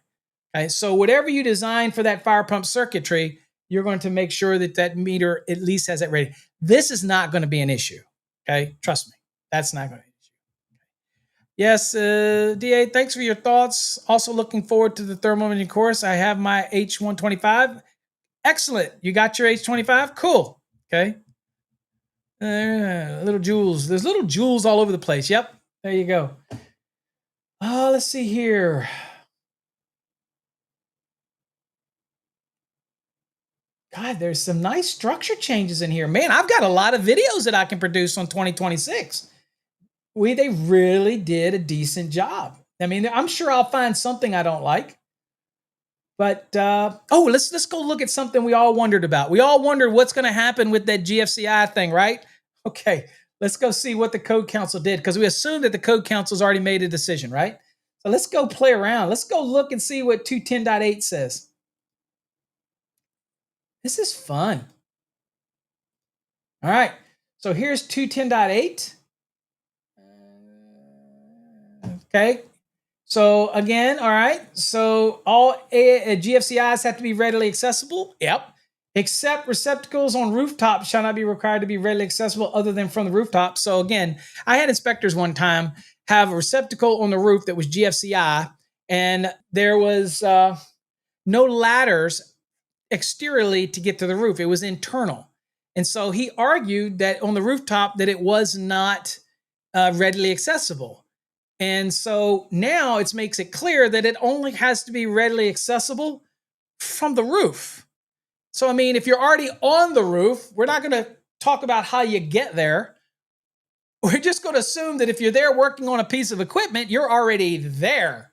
Okay, so whatever you design for that fire pump circuitry, you're going to make sure that that meter at least has that rating. This is not going to be an issue. Okay, trust me, that's not going to be an issue. Yes, DA, thanks for your thoughts. Also looking forward to the thermal imaging course. I have my H125. Excellent. You got your H25? Cool. Okay. Little jewels. There's little jewels all over the place. Yep. There you go. Let's see here. God, there's some nice structure changes in here. Man, I've got a lot of videos that I can produce on 2026. They really did a decent job. I mean, I'm sure I'll find something I don't like. But let's go look at something we all wondered about. We all wondered what's going to happen with that GFCI thing, right? Okay, let's go see what the Code Council did, because we assume that the Code Council's already made a decision, right? So let's go play around. Let's go look and see what 210.8 says. This is fun. All right, so here's 210.8. Okay. So again, all right. So all GFCIs have to be readily accessible. Yep. Except receptacles on rooftops shall not be required to be readily accessible other than from the rooftop. So again, I had inspectors one time have a receptacle on the roof that was GFCI, and there was no ladders exteriorly to get to the roof. It was internal. And so he argued that on the rooftop that it was not readily accessible. And so now it makes it clear that it only has to be readily accessible from the roof. So, I mean, if you're already on the roof, we're not going to talk about how you get there. We're just going to assume that if you're there working on a piece of equipment, you're already there.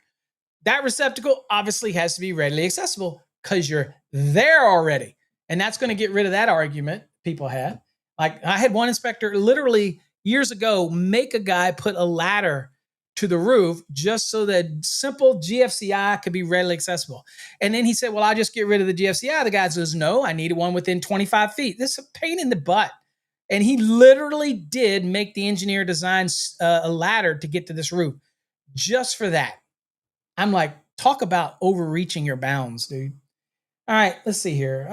That receptacle obviously has to be readily accessible because you're there already. And that's going to get rid of that argument people have. Like, I had one inspector literally years ago make a guy put a ladder to the roof just so that simple GFCI could be readily accessible. And then he said, well, I'll just get rid of the GFCI. The guy says, no, I needed one within 25 feet. This is a pain in the butt. And he literally did make the engineer design a ladder to get to this roof just for that. I'm like, talk about overreaching your bounds, dude. All right, let's see here.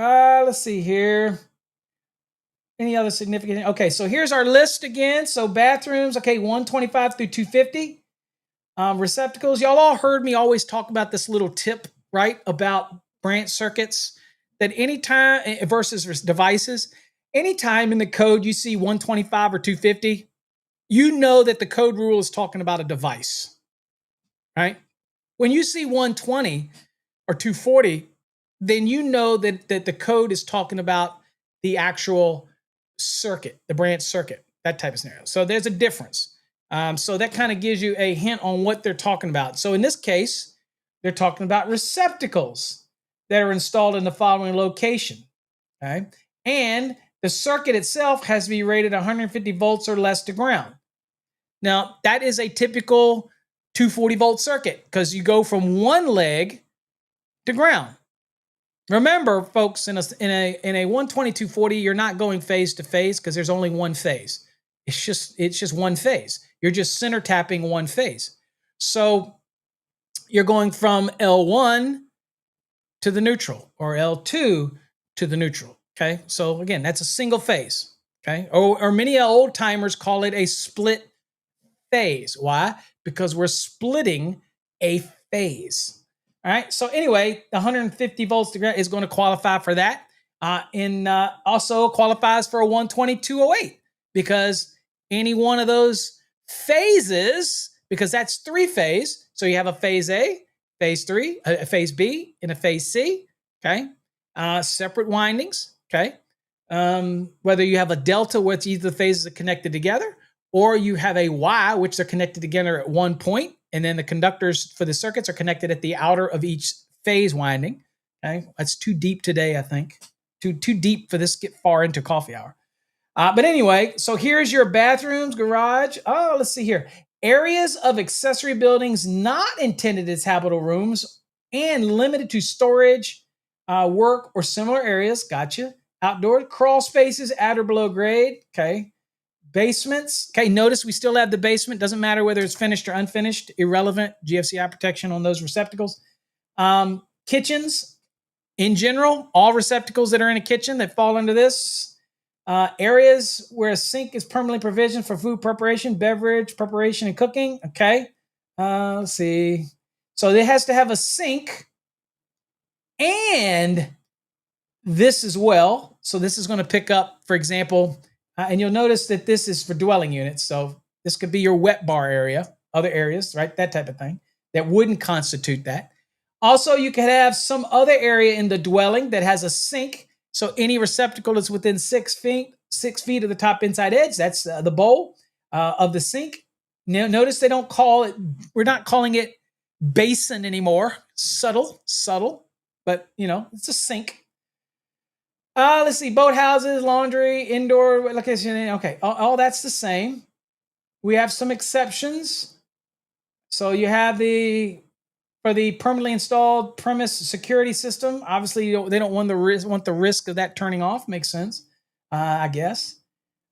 Any other significant? Okay, so here's our list again. So bathrooms, okay, 125 through 250. Receptacles, y'all all heard me always talk about this little tip, right? About branch circuits, that anytime versus devices, anytime in the code you see 125 or 250, you know that the code rule is talking about a device, right? When you see 120 or 240, then you know that the code is talking about the actual circuit, the branch circuit, that type of scenario. So there's a difference. So that kind of gives you a hint on what they're talking about. So in this case, they're talking about receptacles that are installed in the following location. Okay. And the circuit itself has to be rated 150 volts or less to ground. Now, that is a typical 240 volt circuit because you go from one leg to ground. Remember, folks, in a 120 240, you're not going phase to phase because there's only one phase. It's just one phase. You're just center tapping one phase. So you're going from L1 to the neutral or L2 to the neutral. Okay. So again, that's a single phase. Okay. Or many old timers call it a split phase. Why? Because we're splitting a phase. All right. So anyway, 150 volts to ground is going to qualify for that. And also qualifies for a 12208 because any one of those phases, because that's three phase. So you have a phase A, phase 3, a phase B, and a phase C. Okay. Separate windings. Okay. Whether you have a delta, which either the phases are connected together, or you have a Y, which are connected together at one point, and then the conductors for the circuits are connected at the outer of each phase winding. Okay, that's too deep today, I think. Too deep for this to get far into coffee hour. But anyway, so here's your bathrooms, garage. Oh, let's see here. Areas of accessory buildings not intended as habitable rooms and limited to storage, work, or similar areas. Gotcha. Outdoor crawl spaces at or below grade. Okay. Basements. Okay, notice we still have the basement. Doesn't matter whether it's finished or unfinished. Irrelevant. GFCI protection on those receptacles. Kitchens, in general, all receptacles that are in a kitchen that fall under this. Areas where a sink is permanently provisioned for food preparation, beverage preparation, and cooking. Okay. Let's see. So it has to have a sink and this as well. So this is going to pick up, for example, and you'll notice that this is for dwelling units. So this could be your wet bar area, other areas, right? That type of thing that wouldn't constitute that. Also, you could have some other area in the dwelling that has a sink. So any receptacle that's within 6 feet of the top inside edge, that's the bowl of the sink. Now, notice they don't call it, we're not calling it basin anymore. Subtle, but it's a sink. Let's see, boathouses, laundry, indoor location. Okay, all that's the same. We have some exceptions. So you have for the permanently installed premise security system. Obviously, they don't want the risk of that turning off. Makes sense, I guess.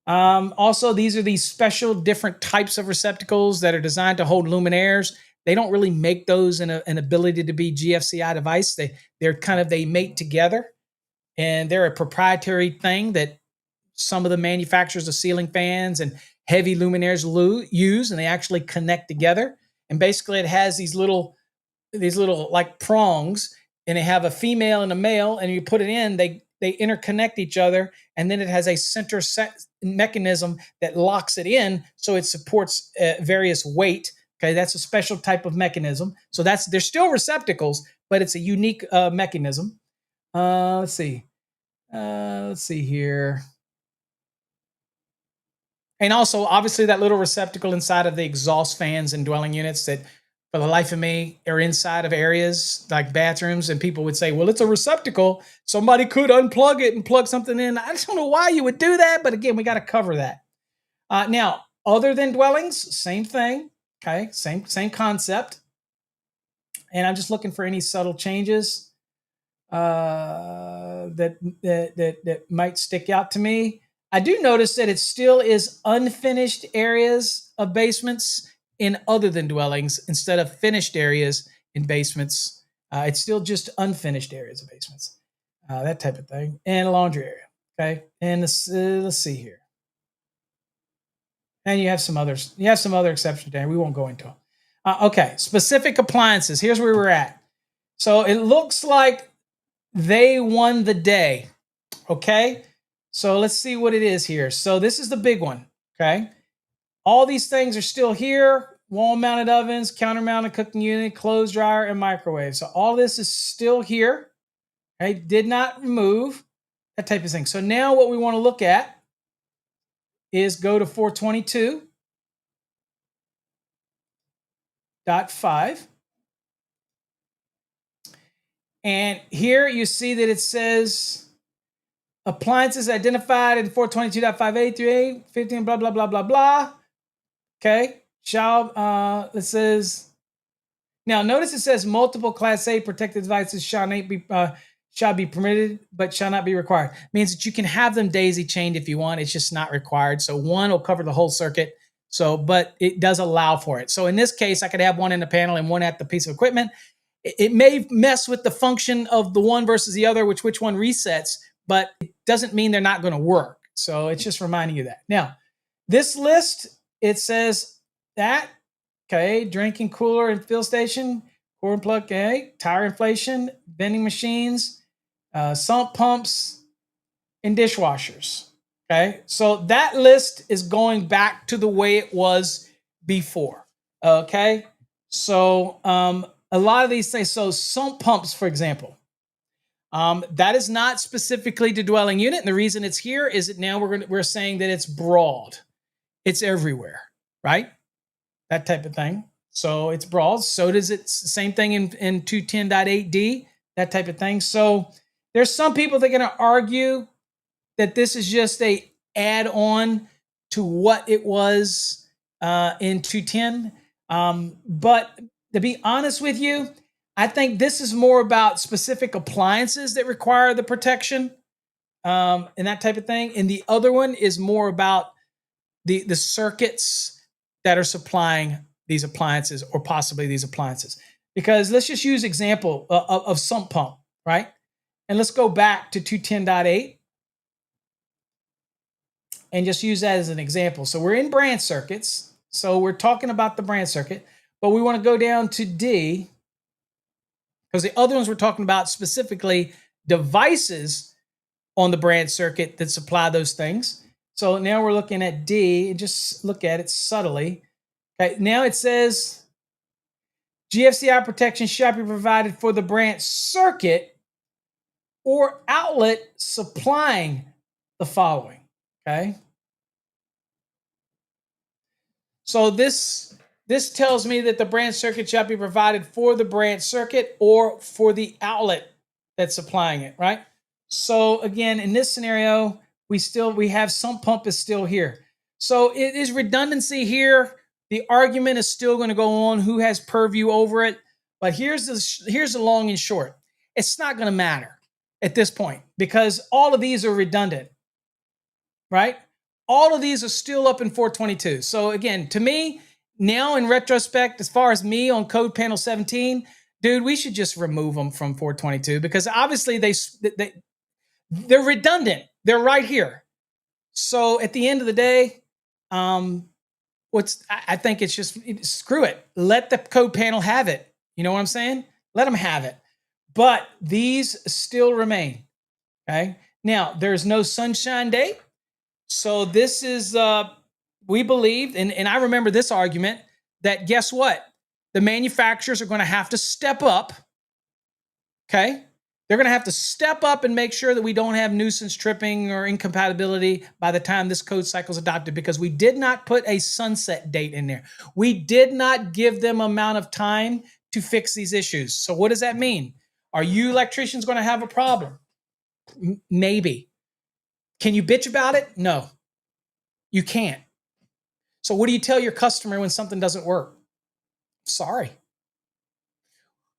Also, these are these special different types of receptacles that are designed to hold luminaires. They don't really make those an ability to be GFCI device. They mate together. And they're a proprietary thing that some of the manufacturers of ceiling fans and heavy luminaires use, and they actually connect together. And basically, it has these little like prongs, and they have a female and a male. And you put it in, they interconnect each other, and then it has a center set mechanism that locks it in, so it supports various weight. Okay, that's a special type of mechanism. So they're still receptacles, but it's a unique mechanism. Let's see. Let's see here. And also, obviously, that little receptacle inside of the exhaust fans and dwelling units that, for the life of me, are inside of areas like bathrooms. And people would say, well, it's a receptacle. Somebody could unplug it and plug something in. I just don't know why you would do that. But again, we got to cover that. Now, other than dwellings, same thing. Okay, same concept. And I'm just looking for any subtle changes that might stick out to me. I do notice that it still is unfinished areas of basements in other than dwellings instead of finished areas in basements. It's still just unfinished areas of basements, that type of thing, and a laundry area. Okay, and let's see here. And you have some others. You have some other exceptions there. We won't go into them. Okay, specific appliances. Here's where we're at. So it looks like they won the day. Okay, so let's see what it is here. So this is the big one. Okay, all these things are still here. Wall-mounted ovens, counter-mounted cooking unit, clothes dryer, and microwave. So all this is still here. Okay, did not remove, that type of thing. So now what we want to look at is go to 422.5. And here you see that it says appliances identified in 422.5A through A, 15, blah, blah, blah, blah, blah. Okay. It says, now notice it says multiple Class A protected devices shall be permitted, but shall not be required. Means that you can have them daisy chained if you want. It's just not required. So one will cover the whole circuit. So, but it does allow for it. So in this case, I could have one in the panel and one at the piece of equipment. It may mess with the function of the one versus the other, which one resets, but it doesn't mean they're not going to work. So it's just reminding you that. Now, this list, it says that, okay, drinking cooler and fill station, cord plug, okay, tire inflation, vending machines, sump pumps, and dishwashers. Okay, so that list is going back to the way it was before. Okay, so a lot of these things, so sump pumps, for example, that is not specifically to dwelling unit. And the reason it's here is that now we're saying that it's broad. It's everywhere, right? That type of thing. So it's broad. So does it, same thing in 210.8D, that type of thing. So there's some people that are going to argue that this is just a add-on to what it was in 210. But to be honest with you, I think this is more about specific appliances that require the protection and that type of thing. And the other one is more about the circuits that are supplying these appliances or possibly these appliances. Because let's just use example of sump pump, right? And let's go back to 210.8 and just use that as an example. So we're in branch circuits. So we're talking about the branch circuit, but we want to go down to D because the other ones we're talking about specifically devices on the branch circuit that supply those things. So now we're looking at D and just look at it subtly. Okay, now it says GFCI protection shall be provided for the branch circuit or outlet supplying the following. Okay. So this tells me that the branch circuit shall be provided for the branch circuit or for the outlet that's supplying it, right? So again, in this scenario, we have sump pump is still here. So it is redundancy here. The argument is still going to go on who has purview over it. But here's the long and short. It's not going to matter at this point because all of these are redundant, right? All of these are still up in 422. So again, to me, now in retrospect, as far as me on code panel 17, dude, we should just remove them from 422 because obviously they're redundant. They're right here. So at the end of the day, I think it's just screw it. Let the code panel have it. You know what I'm saying? Let them have it. But these still remain. Okay. Now there's no sunshine date. So this is, we believed, and I remember this argument that guess what? The manufacturers are going to have to step up. Okay. They're going to have to step up and make sure that we don't have nuisance tripping or incompatibility by the time this code cycle is adopted because we did not put a sunset date in there. We did not give them amount of time to fix these issues. So what does that mean? Are you electricians going to have a problem? Maybe. Can you bitch about it? No, you can't. So what do you tell your customer when something doesn't work? Sorry.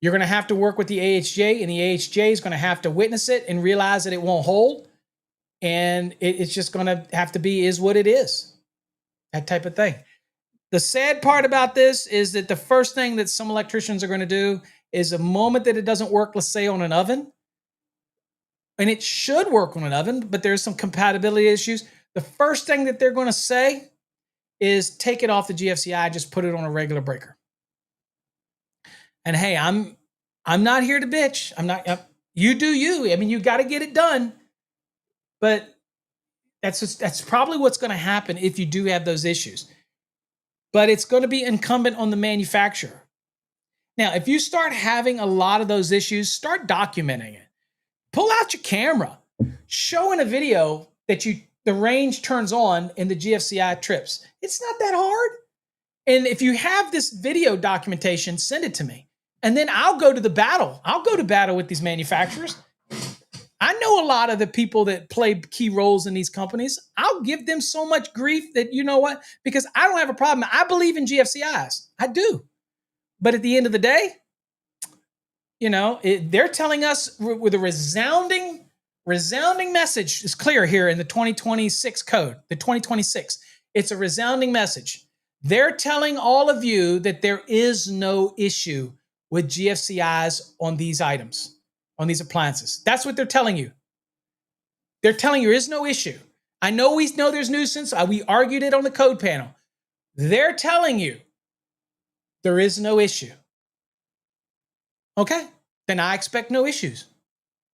You're going to have to work with the AHJ, and the AHJ is going to have to witness it and realize that it won't hold. And it's just going to have to be is what it is. That type of thing. The sad part about this is that the first thing that some electricians are going to do is the moment that it doesn't work, let's say on an oven, and it should work on an oven, but there's some compatibility issues. The first thing that they're going to say is take it off the GFCI, just put it on a regular breaker. And hey, I'm not here to bitch. I'm not. You do you. I mean, you got to get it done. But that's probably what's going to happen if you do have those issues. But it's going to be incumbent on the manufacturer. Now, if you start having a lot of those issues, start documenting it. Pull out your camera, show in a video that the range turns on and the GFCI trips. It's not that hard. And if you have this video documentation, send it to me. And then I'll go to the battle. I'll go to battle with these manufacturers. I know a lot of the people that play key roles in these companies. I'll give them so much grief that you know what? Because I don't have a problem. I believe in GFCIs. I do. But at the end of the day, they're telling us with a resounding message. It's clear here in the 2026 code, the 2026. It's a resounding message. They're telling all of you that there is no issue with GFCIs on these items, on these appliances. That's what they're telling you. They're telling you there is no issue. I know we know there's nuisance. We argued it on the code panel. They're telling you there is no issue. Okay, then I expect no issues.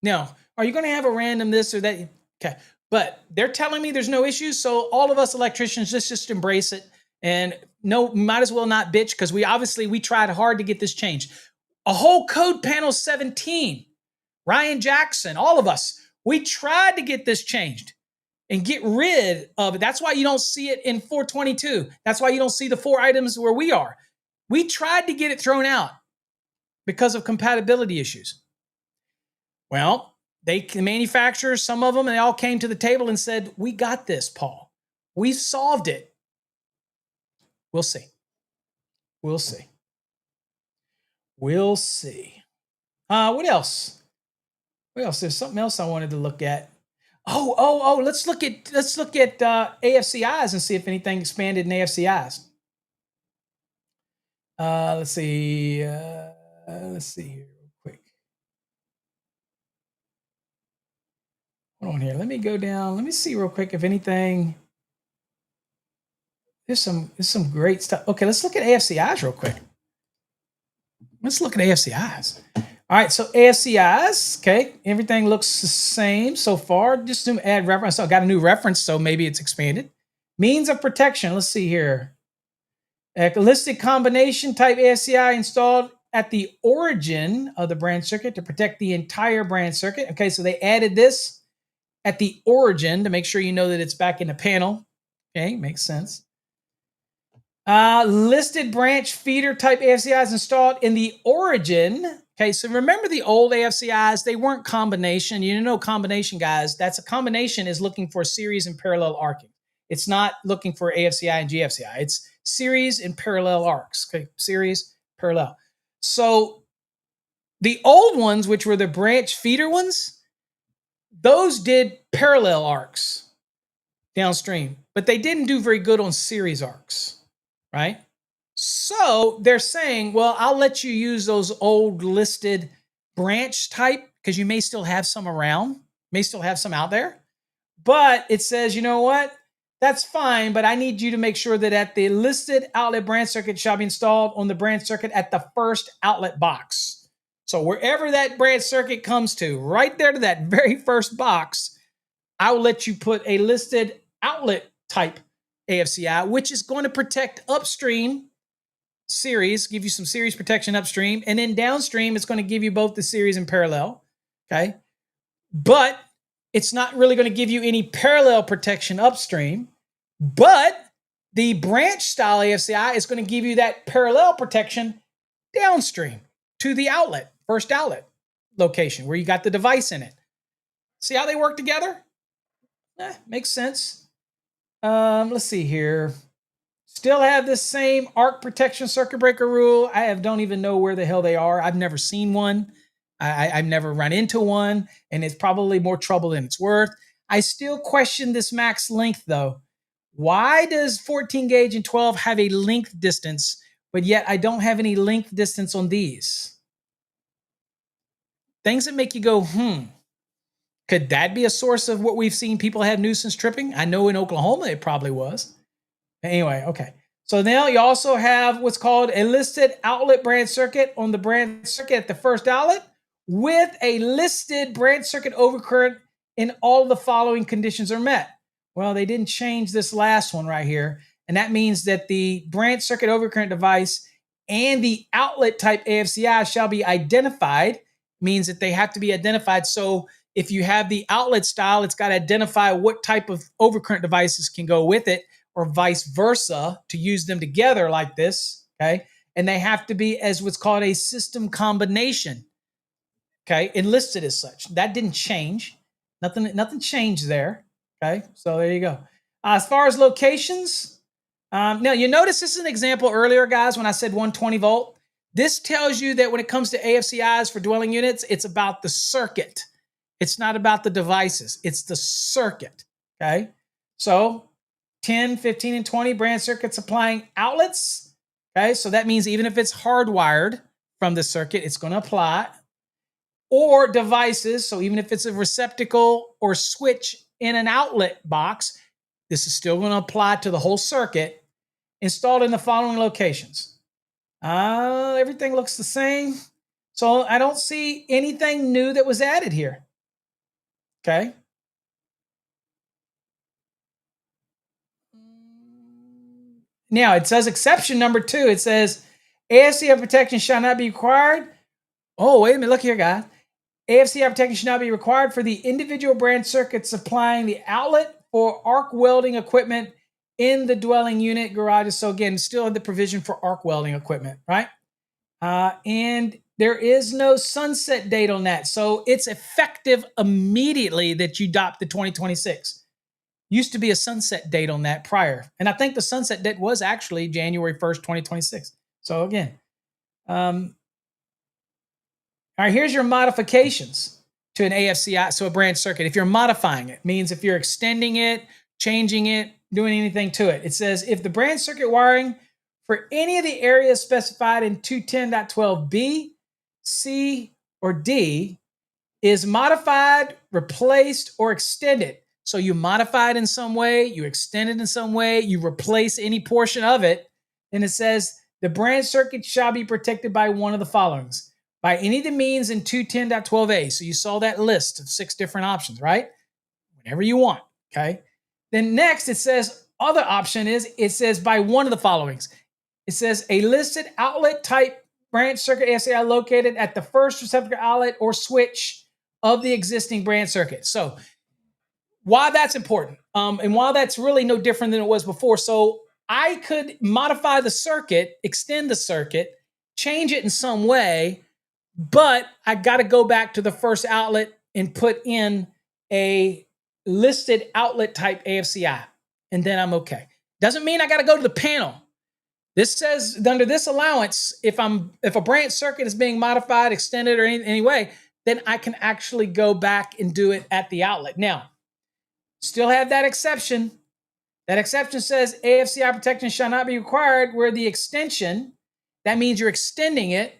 Now, are you going to have a random this or that? Okay, but they're telling me there's no issues, so all of us electricians just embrace it. And no, might as well not bitch because we tried hard to get this changed. A whole code panel 17, Ryan Jackson, all of us, we tried to get this changed and get rid of it. That's why you don't see it in 422. That's why you don't see the 4 items where we are. We tried to get it thrown out because of compatibility issues. Well, the manufacturers, some of them, they all came to the table and said, we got this, Paul. We've solved it. We'll see. We'll see. We'll see. What else? What else? There's something else I wanted to look at. Let's look at AFCIs and see if anything expanded in AFCIs. Let's see. Let's see here real quick. Hold on here. Let me go down. Let me see real quick if anything. There's some great stuff. Okay, let's look at AFCIs real quick. Let's look at AFCIs. All right, so AFCIs, okay, everything looks the same so far. Just to add reference. So I got a new reference, so maybe it's expanded. Means of protection. Let's see here. A listed combination type AFCI installed at the origin of the branch circuit to protect the entire branch circuit. Okay, so they added this at the origin to make sure you know that it's back in the panel. Okay, makes sense. Listed branch feeder type AFCIs installed in the origin. Okay, so remember the old AFCIs, they weren't combination. You know combination, guys. That's a combination is looking for series and parallel arcing. It's not looking for AFCI and GFCI. It's series and parallel arcs. Okay, series, parallel. So the old ones, which were the branch feeder ones, those did parallel arcs downstream, but they didn't do very good on series arcs. Right? So they're saying, well, I'll let you use those old listed branch type because you may still have some around, may still have some out there. But it says, you know what? That's fine, but I need you to make sure that at the listed outlet branch circuit shall be installed on the branch circuit at the first outlet box. So wherever that branch circuit comes to, right there to that very first box, I will let you put a listed outlet type AFCI, which is going to protect upstream series, give you some series protection upstream, and then downstream, it's going to give you both the series and parallel. Okay. But it's not really going to give you any parallel protection upstream. But the branch style AFCI is going to give you that parallel protection downstream to the outlet, first outlet location where you got the device in it. See how they work together? Makes sense. Let's see here. Still have the same arc protection circuit breaker rule. Don't even know where the hell they are. I've never seen one. I've never run into one, and it's probably more trouble than it's worth. I still question this max length though. Why does 14 gauge and 12 have a length distance, but yet I don't have any length distance on these? Things that make you go, could that be a source of what we've seen people have nuisance tripping? I know in Oklahoma it probably was. Anyway, okay. So now you also have what's called a listed outlet branch circuit on the branch circuit at the first outlet with a listed branch circuit overcurrent in all the following conditions are met. Well, they didn't change this last one right here. And that means that the branch circuit overcurrent device and the outlet type AFCI shall be identified, means that they have to be identified. So if you have the outlet style, it's got to identify what type of overcurrent devices can go with it, or vice versa, to use them together like this, okay? And they have to be as what's called a system combination, okay? Enlisted as such. That didn't change. Nothing changed there, okay? So there you go. As far as locations, now you notice this is an example earlier, guys, when I said 120 volt. This tells you that when it comes to AFCIs for dwelling units, it's about the circuit. It's not about the devices. It's the circuit, okay? So 10, 15, and 20 branch circuit supplying outlets. Okay, so that means even if it's hardwired from the circuit, it's going to apply. Or devices, so even if it's a receptacle or switch in an outlet box, this is still going to apply to the whole circuit, installed in the following locations. Everything looks the same. So I don't see anything new that was added here. Okay. Now, it says exception number 2. It says AFCI protection shall not be required. Oh, wait a minute. Look here, guys. AFCI protection should not be required for the individual branch circuit supplying the outlet for arc welding equipment in the dwelling unit garages. So again, still have the provision for arc welding equipment, right? And there is no sunset date on that. So it's effective immediately that you adopt the 2026. Used to be a sunset date on that prior. And I think the sunset date was actually January 1st, 2026. So again, all right, here's your modifications to an AFCI, so a branch circuit. If you're modifying it, means if you're extending it, changing it, doing anything to it. It says if the branch circuit wiring for any of the areas specified in 210.12b, C, or D is modified, replaced, or extended. So you modify it in some way, you extend it in some way, you replace any portion of it, and it says the branch circuit shall be protected by one of the followings. By any of the means in 210.12a. So you saw that list of 6 different options, right? Whenever you want, okay? Then next it says, other option is, it says by one of the followings. It says a listed outlet type branch circuit ASI located at the first receptacle outlet or switch of the existing branch circuit. So why that's important, and why that's really no different than it was before. So I could modify the circuit, extend the circuit, change it in some way, but I got to go back to the first outlet and put in a listed outlet type AFCI, and then I'm okay. Doesn't mean I got to go to the panel. This says under this allowance, if a branch circuit is being modified, extended, or any way, then I can actually go back and do it at the outlet. Now, still have that exception. That exception says AFCI protection shall not be required where the extension, that means you're extending it,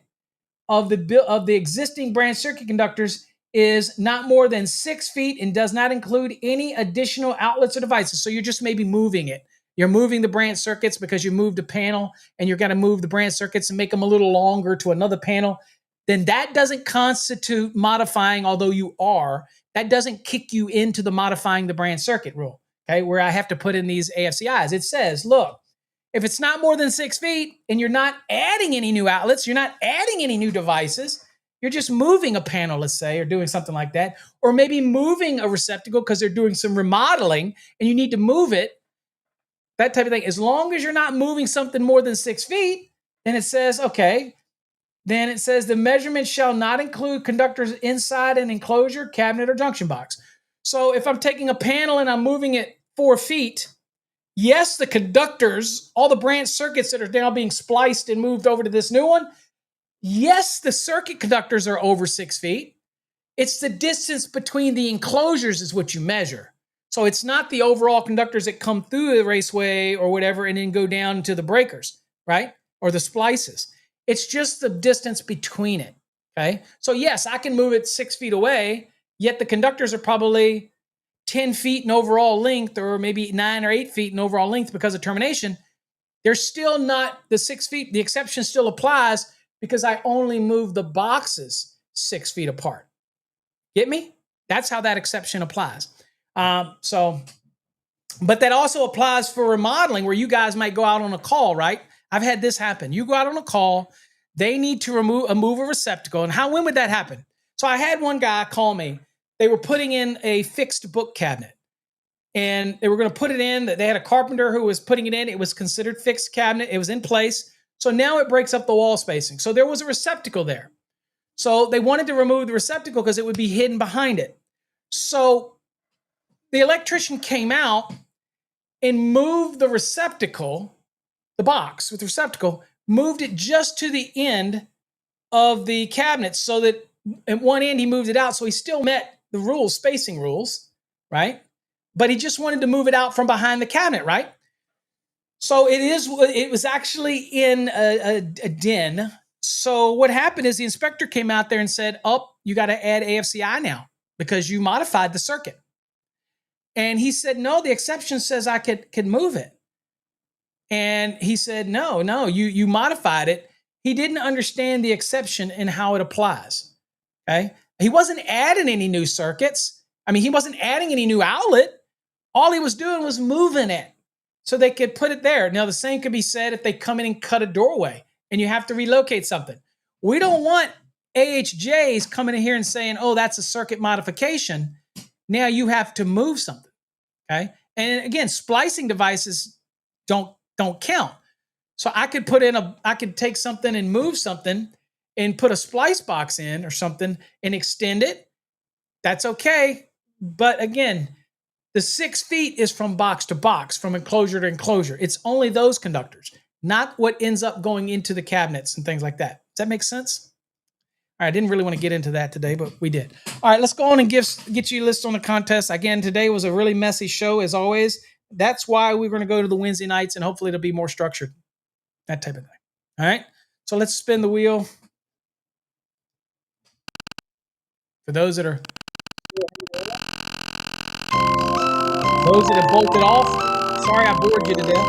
of the existing branch circuit conductors is not more than 6 feet and does not include any additional outlets or devices. So you're just maybe moving it. You're moving the branch circuits because you moved a panel and you're going to move the branch circuits and make them a little longer to another panel. Then that doesn't constitute modifying, although you are. That doesn't kick you into the modifying the branch circuit rule, okay, where I have to put in these AFCIs. It says, look, if it's not more than 6 feet and you're not adding any new outlets, you're not adding any new devices, you're just moving a panel, let's say, or doing something like that, or maybe moving a receptacle because they're doing some remodeling and you need to move it, that type of thing. As long as you're not moving something more than 6 feet, then it says, okay, then it says the measurement shall not include conductors inside an enclosure, cabinet, or junction box. So if I'm taking a panel and I'm moving it 4 feet, yes, the conductors, all the branch circuits that are now being spliced and moved over to this new one, yes, the circuit conductors are over 6 feet. It's the distance between the enclosures is what you measure. So it's not the overall conductors that come through the raceway or whatever and then go down to the breakers, right? Or the splices. It's just the distance between it, okay? So yes, I can move it 6 feet away, yet the conductors are probably 10 feet in overall length, or maybe 9 or 8 feet in overall length because of termination. They're still not the 6 feet. The exception still applies because I only moved the boxes 6 feet apart. Get me? That's how that exception applies. But that also applies for remodeling where you guys might go out on a call, right? I've had this happen. You go out on a call, they need to move a receptacle. And when would that happen? So I had one guy call me. They were putting in a fixed book cabinet and they were going to put it in. They had a carpenter who was putting it in. It was considered fixed cabinet. It was in place. So now it breaks up the wall spacing. So there was a receptacle there. So they wanted to remove the receptacle because it would be hidden behind it. So the electrician came out and moved the receptacle, the box with the receptacle, moved it just to the end of the cabinet so that at one end he moved it out. So he still met the rules, spacing rules, right? But he just wanted to move it out from behind the cabinet, right? So it was actually in a den. So what happened is the inspector came out there and said, oh, you got to add AFCI now because you modified the circuit. And he said, no, the exception says I could move it. And he said, no, you modified it. He didn't understand the exception and how it applies. Okay. He wasn't adding any new circuits. I mean, he wasn't adding any new outlet. All he was doing was moving it so they could put it there. Now, the same could be said if they come in and cut a doorway and you have to relocate something. We don't want AHJs coming in here and saying, oh, that's a circuit modification. Now you have to move something. Okay. And again, splicing devices don't count. So I could take something and move something and put a splice box in or something and extend it. That's okay. But again, the 6 feet is from box to box, from enclosure to enclosure. It's only those conductors, not what ends up going into the cabinets and things like that. Does that make sense? right, I didn't really want to get into that today, but we did. All right, let's go on and get you a list on the contest. Again, today was a really messy show, as always. That's why we're going to go to the Wednesday nights, and hopefully it'll be more structured, that type of thing. All right, so let's spin the wheel. For those that have bolted off, sorry I bored you to death.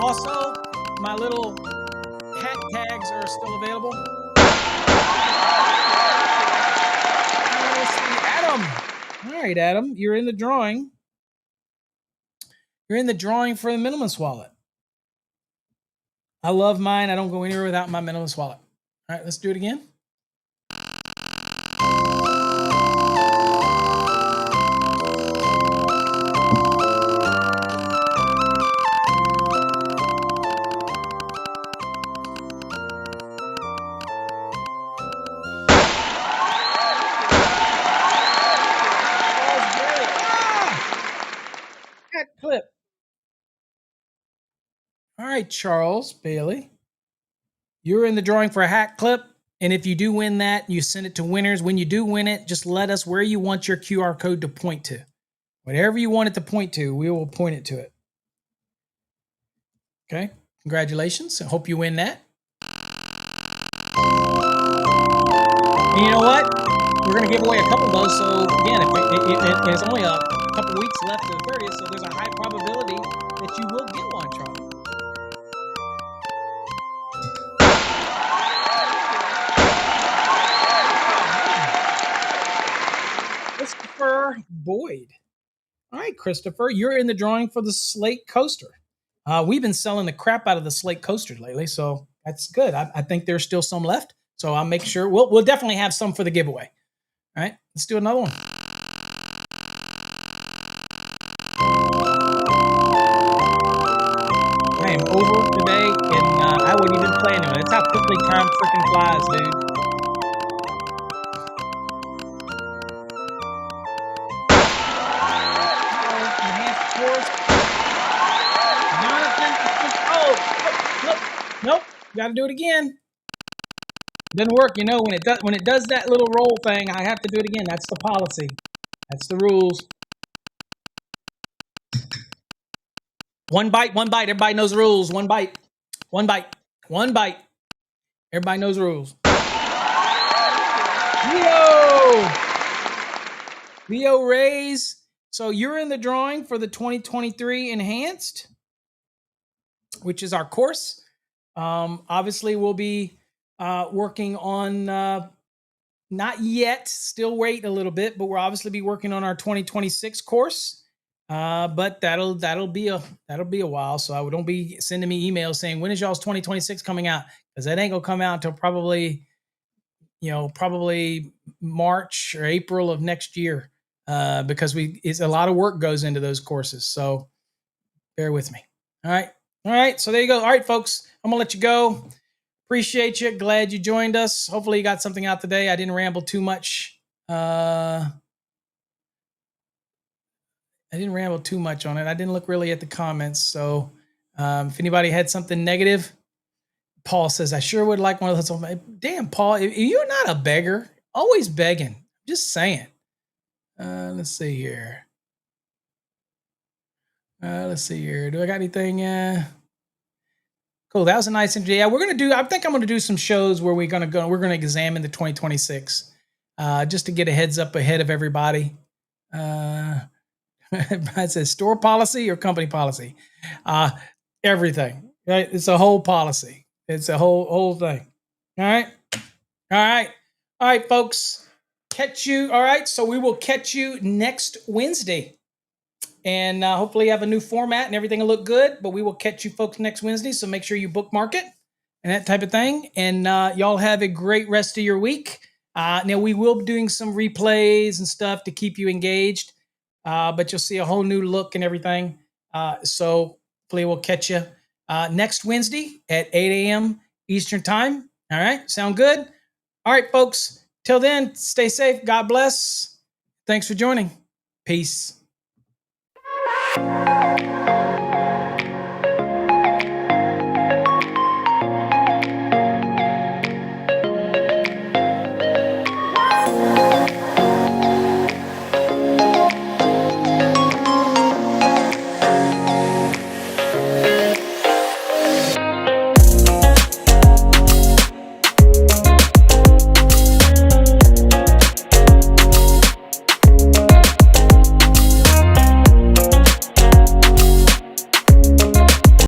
Also, my little hat tags are still available. Adam. All right, Adam, you're in the drawing. You're in the drawing for the minimalist wallet. I love mine. I don't go anywhere without my minimalist wallet. All right, let's do it again. Clip. All right, Charles Bailey. You're in the drawing for a hat clip. And if you do win that, you send it to winners. When you do win it, just let us where you want your QR code to point to. Whatever you want it to point to, we will point it to it. Okay. Congratulations. I hope you win that. And you know what? We're going to give away a couple of those. So again, if there's only a couple weeks left to the 30th, so there's a high probability that you will get one, Charlie. Christopher Boyd. All right, Christopher, you're in the drawing for the Slate Coaster. We've been selling the crap out of the Slate Coaster lately, so that's good. I think there's still some left, so I'll make sure we'll definitely have some for the giveaway. All right, let's do another one. I am over today, and I wouldn't even plan on it. That's how quickly time freaking flies, dude. Enhanced course. Jonathan. Oh, nope. Got to do it again. Doesn't work, you know. When it does that little roll thing, I have to do it again. That's the policy. That's the rules. One bite. Everybody knows the rules. One bite. Everybody knows the rules. Leo Reyes. So you're in the drawing for the 2023 Enhanced, which is our course. Obviously, we'll be working on, not yet, still wait a little bit, but we'll obviously be working on our 2026 course. But that'll be a while. So I don't be sending me emails saying, when is y'all's 2026 coming out? Because that ain't gonna come out until probably March or April of next year. Because it's a lot of work goes into those courses. So bear with me. All right. So there you go. All right, folks, I'm gonna let you go. Appreciate you. Glad you joined us. Hopefully you got something out today. I didn't ramble too much. I didn't ramble too much on it. I didn't look really at the comments. So if anybody had something negative, Paul says, I sure would like one of those. Damn, Paul, you're not a beggar. Always begging. Just saying. Let's see here. Do I got anything? Cool. That was a nice interview. Yeah, I think I'm gonna do some shows where we're gonna examine the 2026, just to get a heads up ahead of everybody. It says store policy or company policy. Everything. Right? It's a whole policy. It's a whole thing. All right, folks. Catch you. All right. So we will catch you next Wednesday. And hopefully have a new format and everything will look good. But we will catch you folks next Wednesday. So make sure you bookmark it and that type of thing. And y'all have a great rest of your week. Now, we will be doing some replays and stuff to keep you engaged. But you'll see a whole new look and everything. So hopefully we'll catch you next Wednesday at 8 a.m. Eastern time. All right. Sound good? All right, folks. Till then, stay safe. God bless. Thanks for joining. Peace.